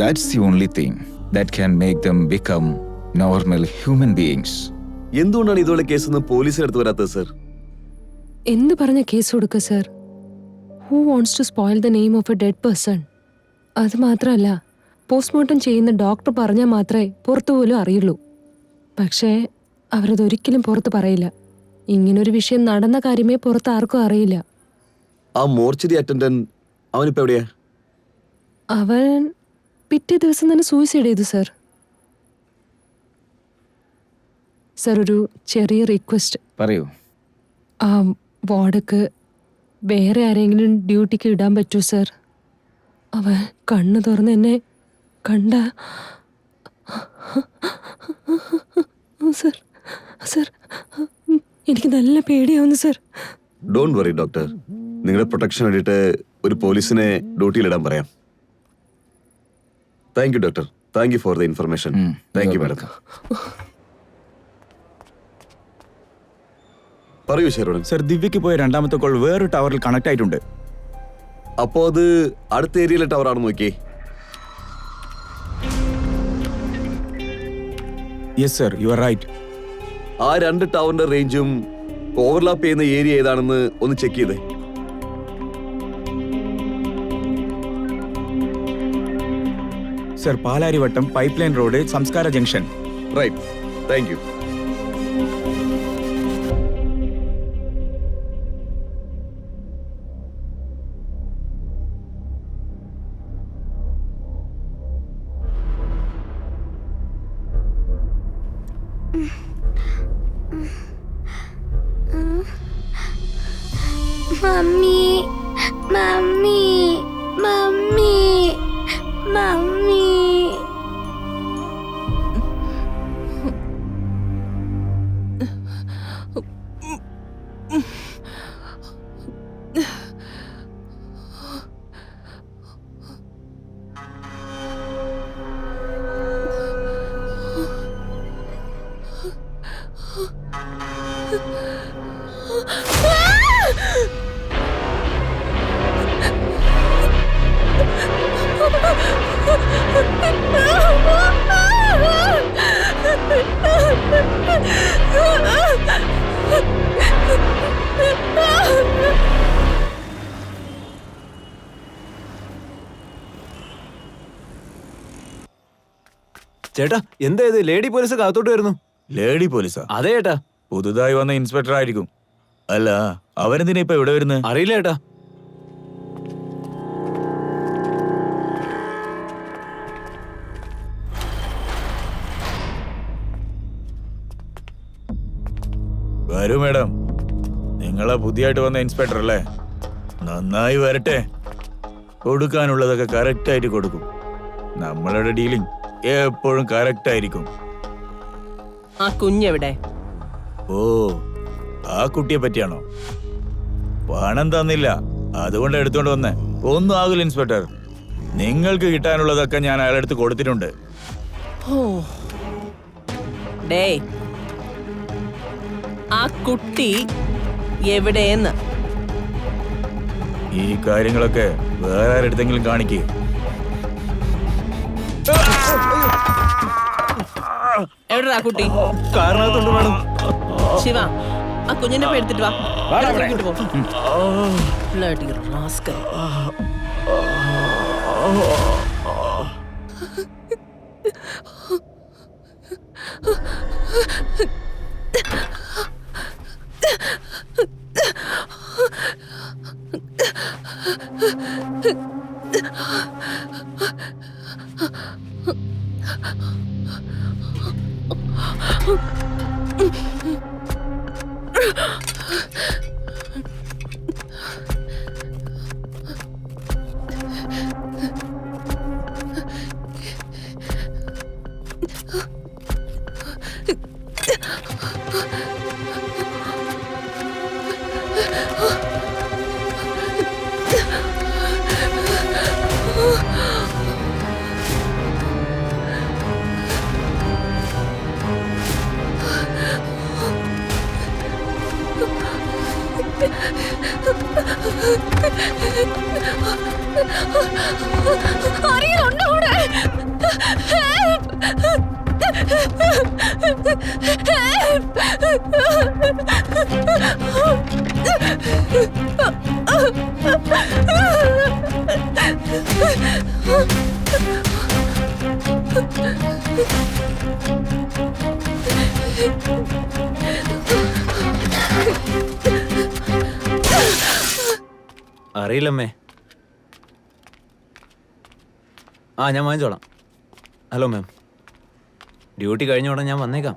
That's the only thing that can make them become normal human beings. എന്തുകൊണ്ടാണ് ഇതുപോലെ കേസൊന്നും പോലീസിനടുത്ത് വരാത്തത് സർ? എന്ത് പറഞ്ഞ കേസ് കൊടുക്കുക sir? Who wants to spoil the name of a dead person? അത് മാത്രമല്ല, പോസ്റ്റ്മോർട്ടം ചെയ്യുന്ന ഡോക്ടർ പറഞ്ഞാൽ മാത്രമേ പുറത്തു പോലും അറിയുള്ളൂ. പക്ഷേ അവരതൊരിക്കലും പുറത്ത് പറയില്ല. ഇങ്ങനൊരു വിഷയം നടന്ന കാര്യമേ പുറത്ത് ആർക്കും അറിയില്ല. ആ മോർച്ചറി അറ്റൻഡന്റ് അവനിപ്പോ എവിടെയാ? അവൻ പിറ്റേ ദിവസം തന്നെ സൂയിസൈഡ് ചെയ്തു സർ. സർ, ഒരു ചെറിയ റിക്വസ്റ്റ്. പറയൂ. ആ വാർഡക്ക് വേറെ ആരെങ്കിലും ഡ്യൂട്ടിക്ക് ഇടാൻ പറ്റുമോ സർ? അവൻ കണ്ണു തുറന്ന് എന്നെ കണ്ട സർ. സർ, എനിക്ക് നല്ല പേടിയാവുന്നു സർ. ഡോണ്ട് വറി ഡോക്ടർ, നിങ്ങളുടെ പ്രൊട്ടക്ഷൻ വേണ്ടിയിട്ട് ഒരു പോലീസിനെ ഡ്യൂട്ടിയിലിടാൻ പറയാം. Thank you doctor. Thank you for the information. Thank you madam. പറയൂ ശരവണൻ. സർ, ദിവ്യക്ക് പോയ രണ്ടാമത്തെ കോൾ വേറൊരു ടവറിൽ കണക്ട് ആയിട്ടുണ്ട്. അപ്പോ അത് അടുത്ത ഏരിയയിലെ ടവർ ആണെന്ന് നോക്കിയേ. Yes sir, you are right. ആ രണ്ട് ടവറിന്റെ റേഞ്ചും ഓവർലാപ്പ് ചെയ്യുന്ന ഏരിയ ഏതാണെന്ന് ഒന്ന് ചെക്ക് ചെയ്തേ. Sir, Palarivattom, pipe line road, Samskara junction. Right, thank you. Mummy mummy mummy mummy. ചേട്ടാ, എന്താ ഇത്? ലേഡി പോലീസ് കാത്തോട്ട് വരുന്നു. ലേഡി പോലീസാ? അതെ ചേട്ടാ. പുതുതായി വന്ന ഇൻസ്പെക്ടർ ആയിരിക്കും. അല്ല, അവരെന്തിനാ ഇപ്പൊ ഇവിടെ വരുന്നത്? അറിയില്ല ചേട്ടാ. വരൂ മേഡം. നിങ്ങളെ പുതിയതായിട്ട് വന്ന ഇൻസ്പെക്ടർ അല്ലേ? നന്നായി വരട്ടെ. കൊടുക്കാനുള്ളതൊക്കെ കറക്റ്റ് ആയിട്ട് കൊടുക്കും. നമ്മളുടെ ഡീലിംഗ് എപ്പോഴും കറക്റ്റ് ആയിരിക്കും. ആ കുഞ്ഞെവിടെ? ഓ, ആ കുട്ടിയെ പറ്റിയാണോ? പണം തന്നില്ല, അതുകൊണ്ട് എടുത്തോണ്ട് വന്നേ. ഒന്നും ആകില്ല ഇൻസ്പെക്ടർ. നിങ്ങൾക്ക് കിട്ടാനുള്ളതൊക്കെ ഞാൻ അയാളെടുത്ത് കൊടുത്തിട്ടുണ്ട്. ഓ ഡേ, ആ കുട്ടി എവിടെയെന്ന്? ഈ കാര്യങ്ങളൊക്കെ വേറെ ആരെടുത്തെങ്കിലും കാണിക്കേ. എവിടെടാ കുട്ടി? കാരണത്തുണ്ട് മേഡം. ശിവ, ആ കുഞ്ഞിനെ പോയി എടുത്തിട്ട് വാ. ഇങ്ങോട്ട് പോ. Bloody rascal. ആരെങ്കിലും ഉണ്ടോ അവിടെ? അറിയില്ലമ്മേ. ആ, ഞാൻ വാങ്ങിച്ചോളാം. ഹലോ മാം, ഡ്യൂട്ടി കഴിഞ്ഞ ഉടനെ ഞാൻ വന്നേക്കാം.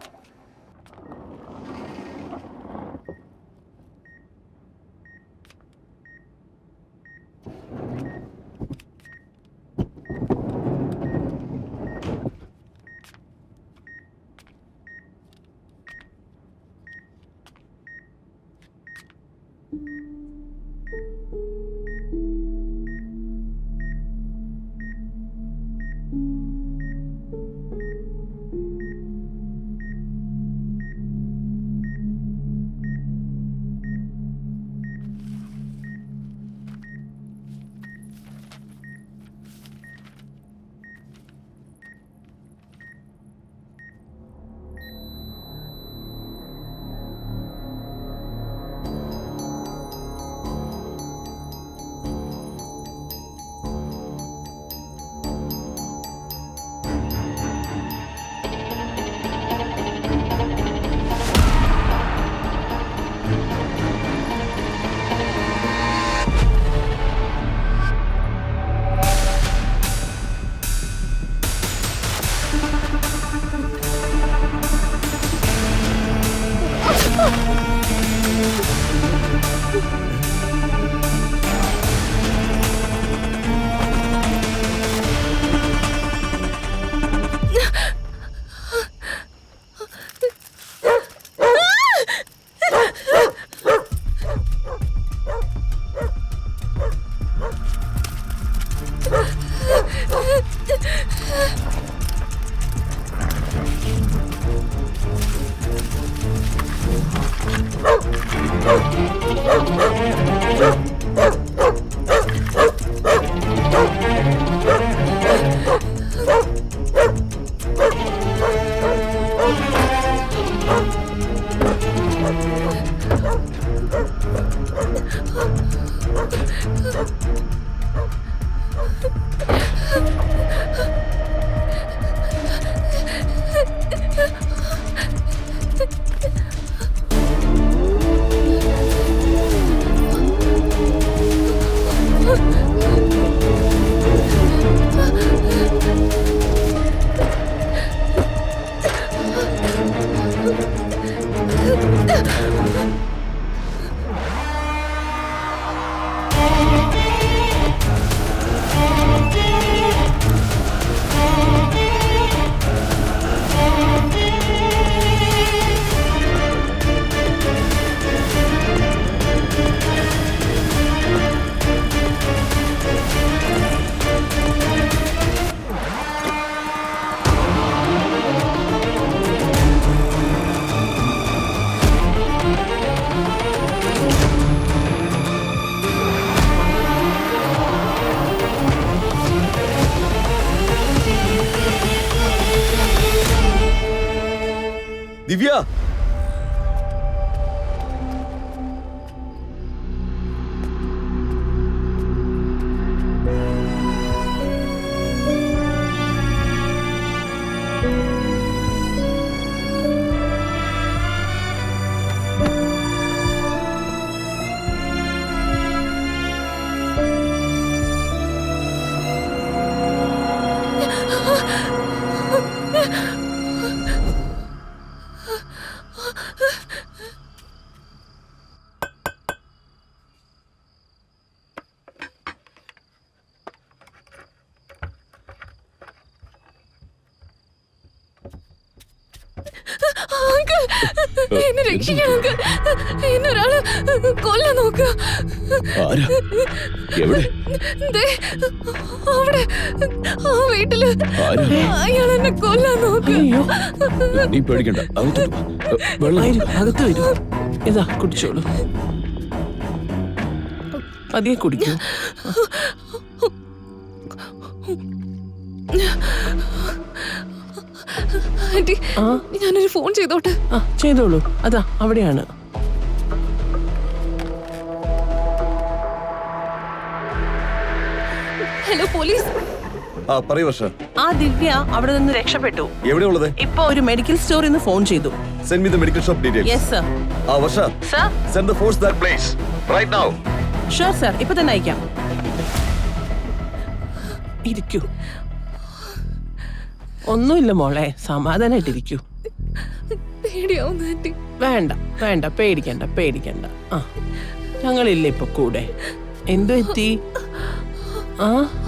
എന്നെ രക്ഷിക്കണം അങ്കിൾ. എന്നൊരാള് കൊല്ലാൻ നോക്കുക. ദേ, അവിടെ ആ വീട്ടില് അയാൾ എന്നെ കൊല്ലാൻ നോക്കുക. നീ പേടിക്കണ്ട, അകത്ത് വരൂ. ഇതാ കുടിച്ചോളൂ. പതിയെ കുടിക്കൂ. ആന്റി, ഞാനൊരു ഫോൺ ചെയ്തോട്ടെ? ചെയ്തോളൂ. അതാ അവിടെയാണ്. Hello police. പറയൂ വർഷ. ആ ദിവ്യ അവിടെ നിന്ന് രക്ഷപ്പെട്ടു. എവിടെയുള്ളത്? ഇപ്പൊ ഒരു മെഡിക്കൽ സ്റ്റോറിൽ നിന്ന് ഫോൺ ചെയ്തു. Send me the medical shop details. Yes sir. Varsha. Sir. Send the force that place right now. Sure sir. ഇപ്പൊ തന്നെ അയക്കാം. ഇരിക്കൂ. ഒന്നുമില്ല മോളെ, സമാധാനായിട്ടിരിക്കൂ. പേടിയാവുന്നു ആന്റി. വേണ്ട വേണ്ട, പേടിക്കണ്ട പേടിക്കണ്ട. ഞങ്ങളില്ലേ ഇപ്പൊ കൂടെ. എന്തു പറ്റി?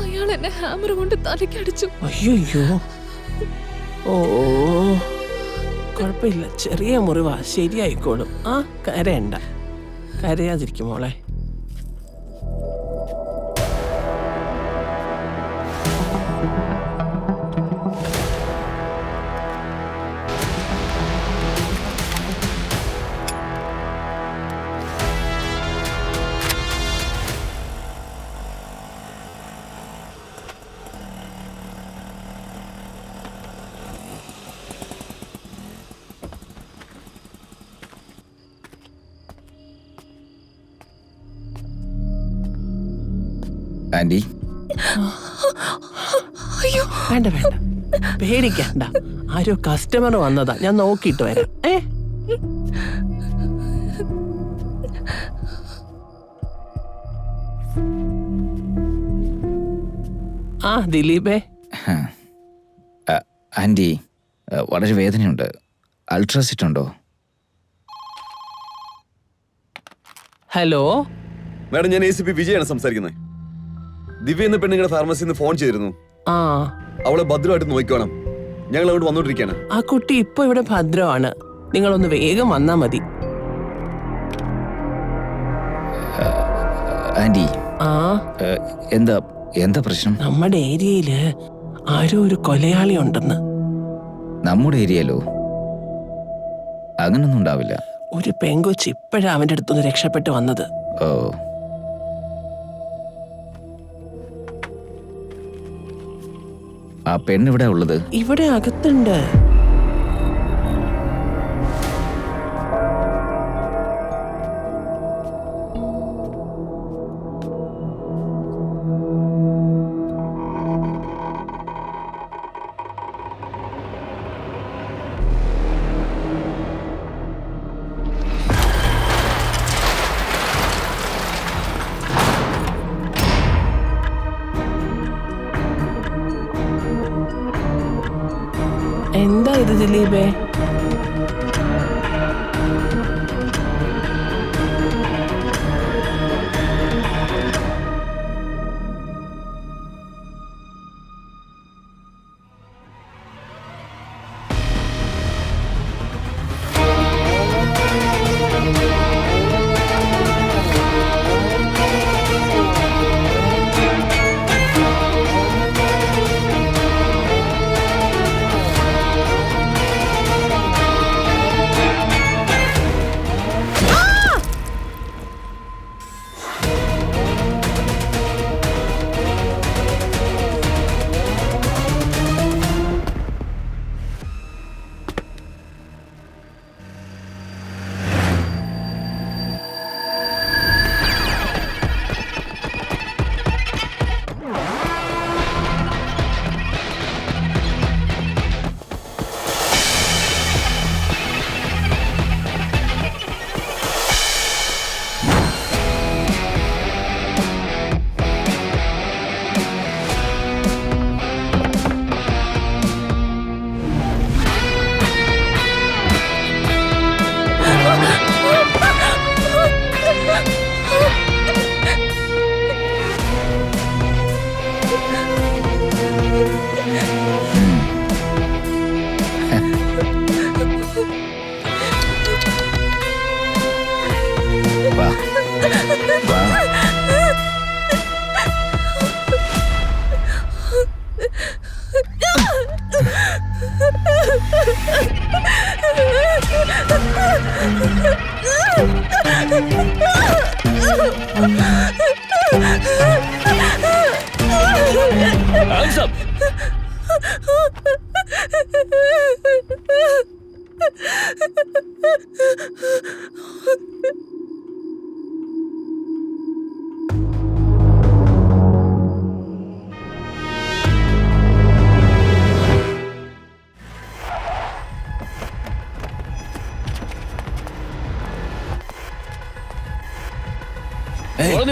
അയാൾ എന്നെ ഹാമർ കൊണ്ട് തലക്കടിച്ചു. അയ്യോ. ഓ, കുഴപ്പമില്ല, ചെറിയ മുറിവാ, ശരിയായിക്കോളും. കരയണ്ട, കരയാതിരിക്കും മോളെ. ആന്റി, വേണ്ട വേണ്ട, പേടിക്കണ്ട. ആരോ കസ്റ്റമർ വന്നതാ, ഞാൻ നോക്കിയിട്ട് വരാം. ദിലീപേ. ആന്റി, വളരെ വേദനയുണ്ട്. അൾട്രാസിറ്റ് ഉണ്ടോ? ഹലോ മാഡം, ഞാൻ ACP വിജയാണ് സംസാരിക്കുന്നത്. ദിവ്യ എന്ന പെണ്ണുങ്ങളുടെ ഫാർമസിയിൽ നിന്ന് ഫോൺ ചെയ്തിരുന്നു. അവളെ ഭദ്രമായിട്ട് നോക്കിക്കോണം. ഞങ്ങൾ അങ്ങോട്ട് വന്നോണ്ടിരിക്കാണ്. ആ കുട്ടി ഇപ്പൊ ഇവിടെ ഭദ്രമാണ്. നിങ്ങളൊന്ന് വേഗം വന്നാ മതി. ആന്റി, എന്താ എന്താ പ്രശ്നം? നമ്മുടെ ഏരിയയില് ആരോ ഒരു കൊലയാളി ഉണ്ടെന്ന്. നമ്മുടെ ഏരിയയിലോ? അങ്ങനൊന്നും ഉണ്ടാവില്ല. ഒരു പെങ്കൊച്ച് ഇപ്പോഴാ അവന്റെ അടുത്തുനിന്ന് രക്ഷപ്പെട്ട് വന്നത്. ഓ, ആ പെണ്ണിവിടെ ഉള്ളത്? ഇവിടെ അകത്തുണ്ട്. എന്താ ഇത് ദിലീപേ?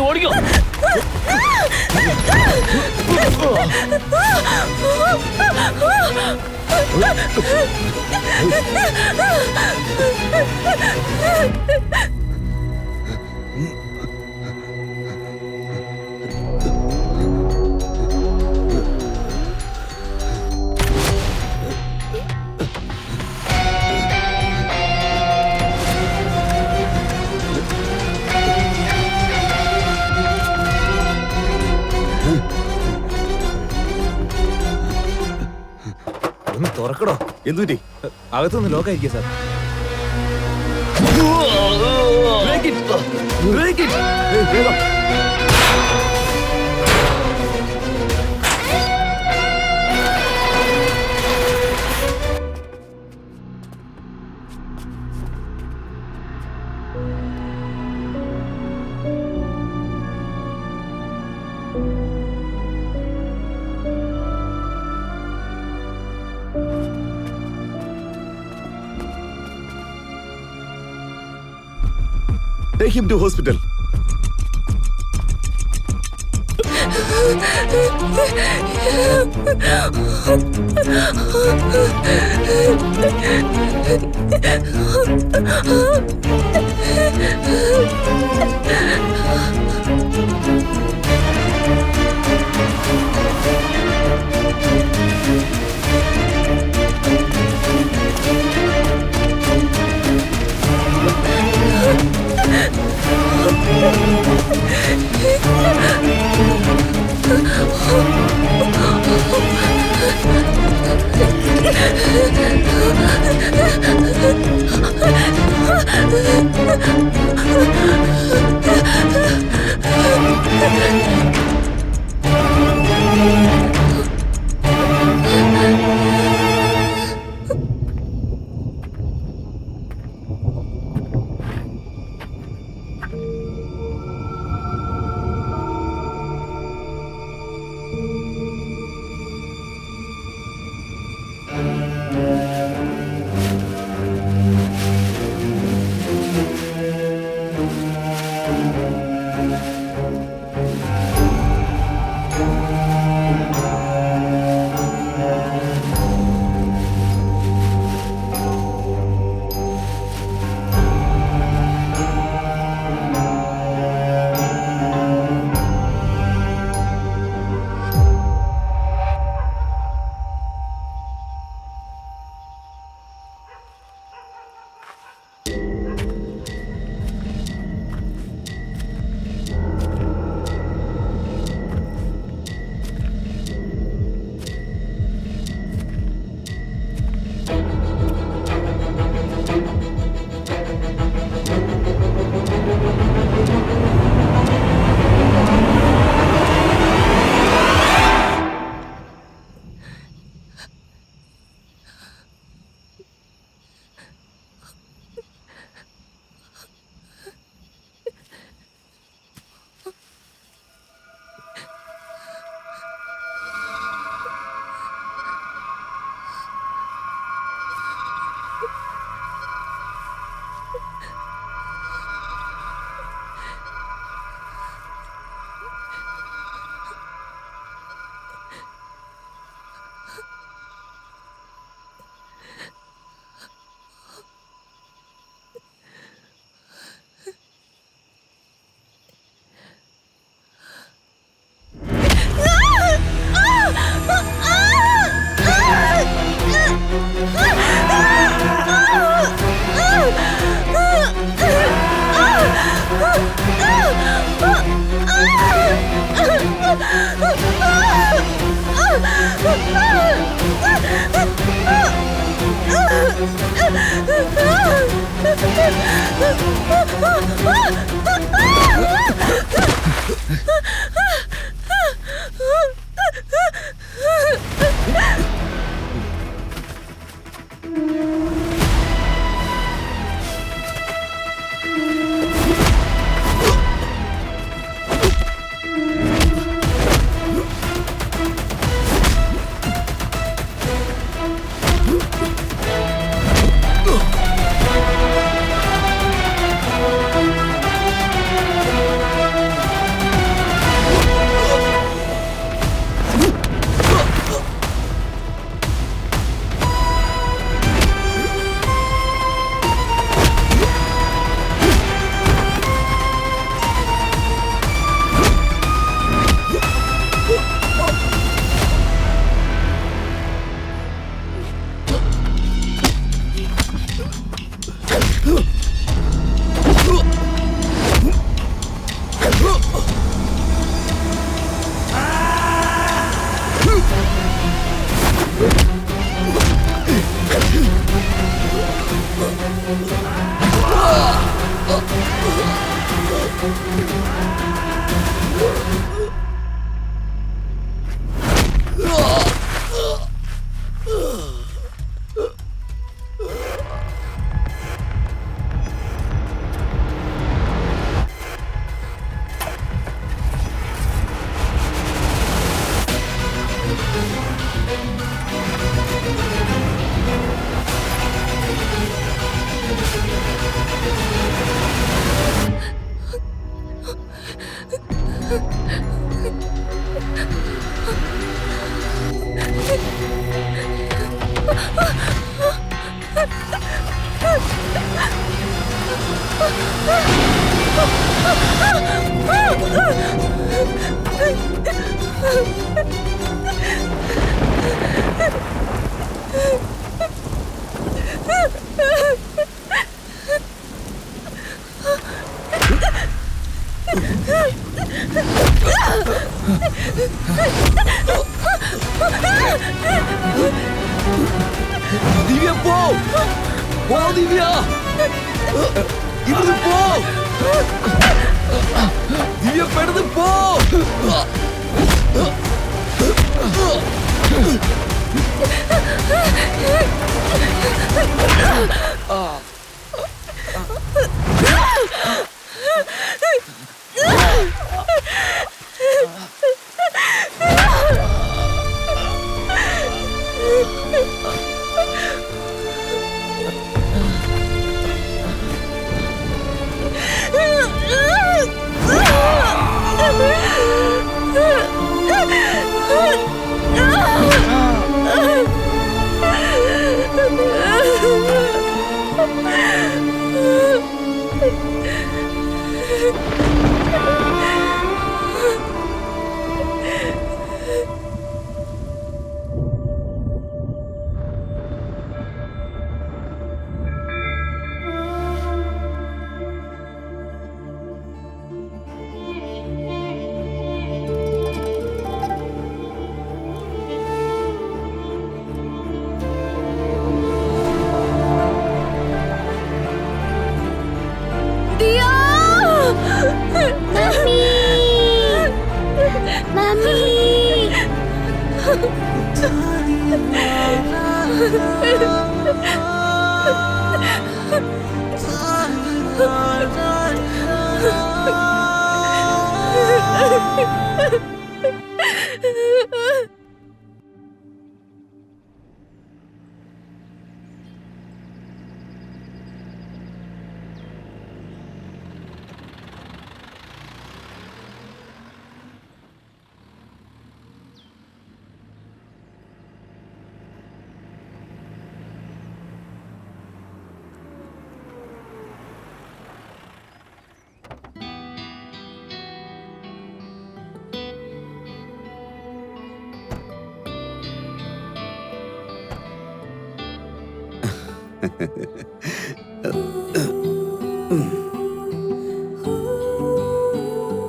ഓടിക്കോ. ഒന്ന് തുറക്കടോ. എന്തുപറ്റി? അകത്തൊന്ന് ലോക്കായിരിക്കും sir. Take him to hospital. Divya പോ ദിവ്യ ഇവിടുന്ന് പോ ദിവ്യ പെടുന്ന് പോ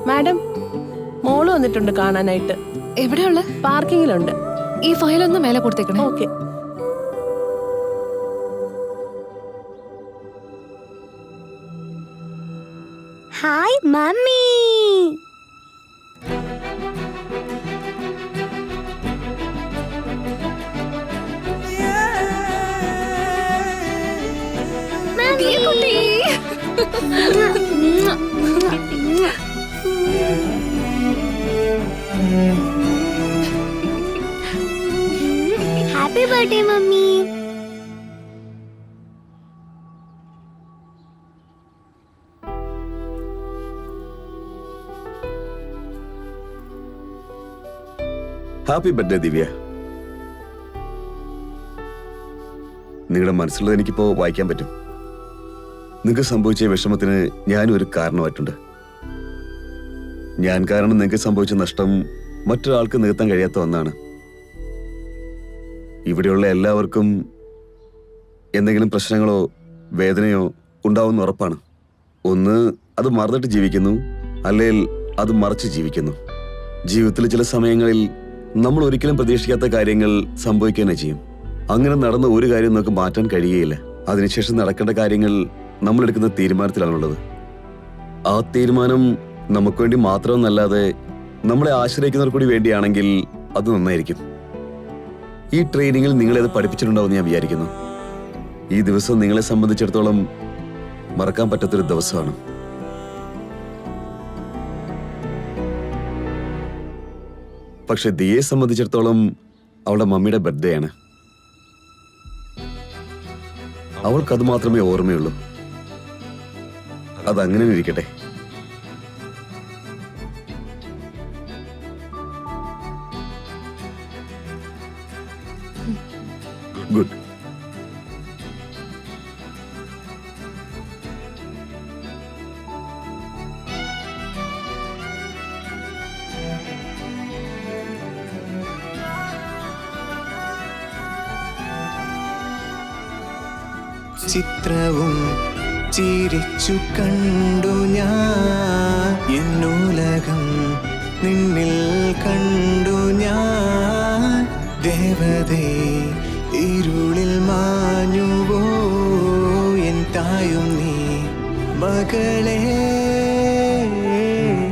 മാഡം, മോള് വന്നിട്ടുണ്ട് കാണാനായിട്ട്. എവിടെയുള്ള? പാർക്കിങ്ങിലുണ്ട്. ഈ ഫയലൊന്ന് മേലെ കൊടുത്തേക്കണേ. ഓക്കെ. Hi mummy. കുട്ടി happy birthday mummy. Happy birthday Divya. നിങ്ങളുടെ മനസ്സിലുള്ളത് എനിക്കിപ്പോ വായിക്കാൻ പറ്റും. നിങ്ങൾക്ക് സംഭവിച്ച വിഷമത്തിന് ഞാനും ഒരു കാരണമായിട്ടുണ്ട്. ഞാൻ കാരണം നിങ്ങൾക്ക് സംഭവിച്ച നഷ്ടം മറ്റൊരാൾക്ക് നികത്താൻ കഴിയാത്ത ഒന്നാണ്. ഇവിടെയുള്ള എല്ലാവർക്കും എന്തെങ്കിലും പ്രശ്നങ്ങളോ വേദനയോ ഉണ്ടാവുമെന്ന് ഉറപ്പാണ്. ഒന്ന് അത് മറന്നിട്ട് ജീവിക്കുന്നു, അല്ലെങ്കിൽ അത് മറച്ച് ജീവിക്കുന്നു. ജീവിതത്തിൽ ചില സമയങ്ങളിൽ നമ്മൾ ഒരിക്കലും പ്രതീക്ഷിക്കാത്ത കാര്യങ്ങൾ സംഭവിക്കുക തന്നെ ചെയ്യും. അങ്ങനെ നടന്ന ഒരു കാര്യം നമുക്ക് മാറ്റാൻ കഴിയുകയില്ല. അതിനുശേഷം നടക്കേണ്ട കാര്യങ്ങൾ നമ്മൾ എടുക്കുന്ന തീരുമാനത്തിലാണുള്ളത്. ആ തീരുമാനം നമുക്ക് വേണ്ടി മാത്രമെന്നല്ലാതെ നമ്മളെ ആശ്രയിക്കുന്നവർ കൂടി വേണ്ടിയാണെങ്കിൽ അത് നന്നായിരിക്കും. ഈ ട്രെയിനിങ്ങിൽ നിങ്ങളെ പഠിപ്പിച്ചിട്ടുണ്ടാവും ഞാൻ വിചാരിക്കുന്നു. ഈ ദിവസം നിങ്ങളെ സംബന്ധിച്ചിടത്തോളം മറക്കാൻ പറ്റാത്തൊരു ദിവസമാണ്. പക്ഷെ ദിയെ സംബന്ധിച്ചിടത്തോളം അവളുടെ മമ്മിയുടെ ബർത്ത്ഡേ ആണ്. അവൾക്കത് മാത്രമേ ഓർമ്മയുള്ളൂ. അതങ്ങനെ ഇരിക്കട്ടെ. ഗുഡ്. ചിത്രവും ചിരിച്ചു കണ്ടു ഞാൻ, എന്നുലകം നിന്നിൽ കണ്ടു ഞാൻ. ദേവതേ ഇരുളിൽ മാഞ്ഞുവോ എൻ തായും നീ മകളെ.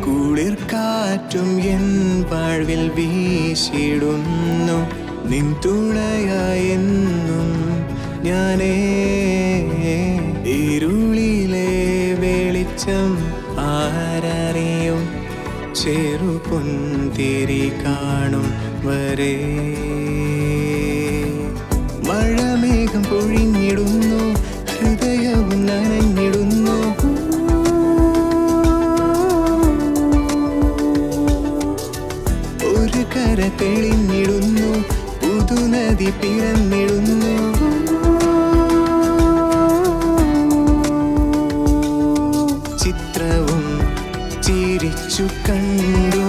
കുളിർ കാറ്റും എൻ വാഴ്വിൽ വീശിടുന്നു, നിൻ തുണയായെന്നും ഞാനേ. ഇരുളിലെ വെളിച്ചം ആരറിയും, ചെറുപൊന്തിരി കാണും വരെ. മഴമേഘം പൊഴിഞ്ഞിടുന്നു, ഹൃദയവും നനഞ്ഞിടുന്നു. ഒരു കര തെളിഞ്ഞിടുന്നു, പുതുനദി പിറന്നിടുന്നു. ചിത്രവും ചിരിച്ചു കണ്ടു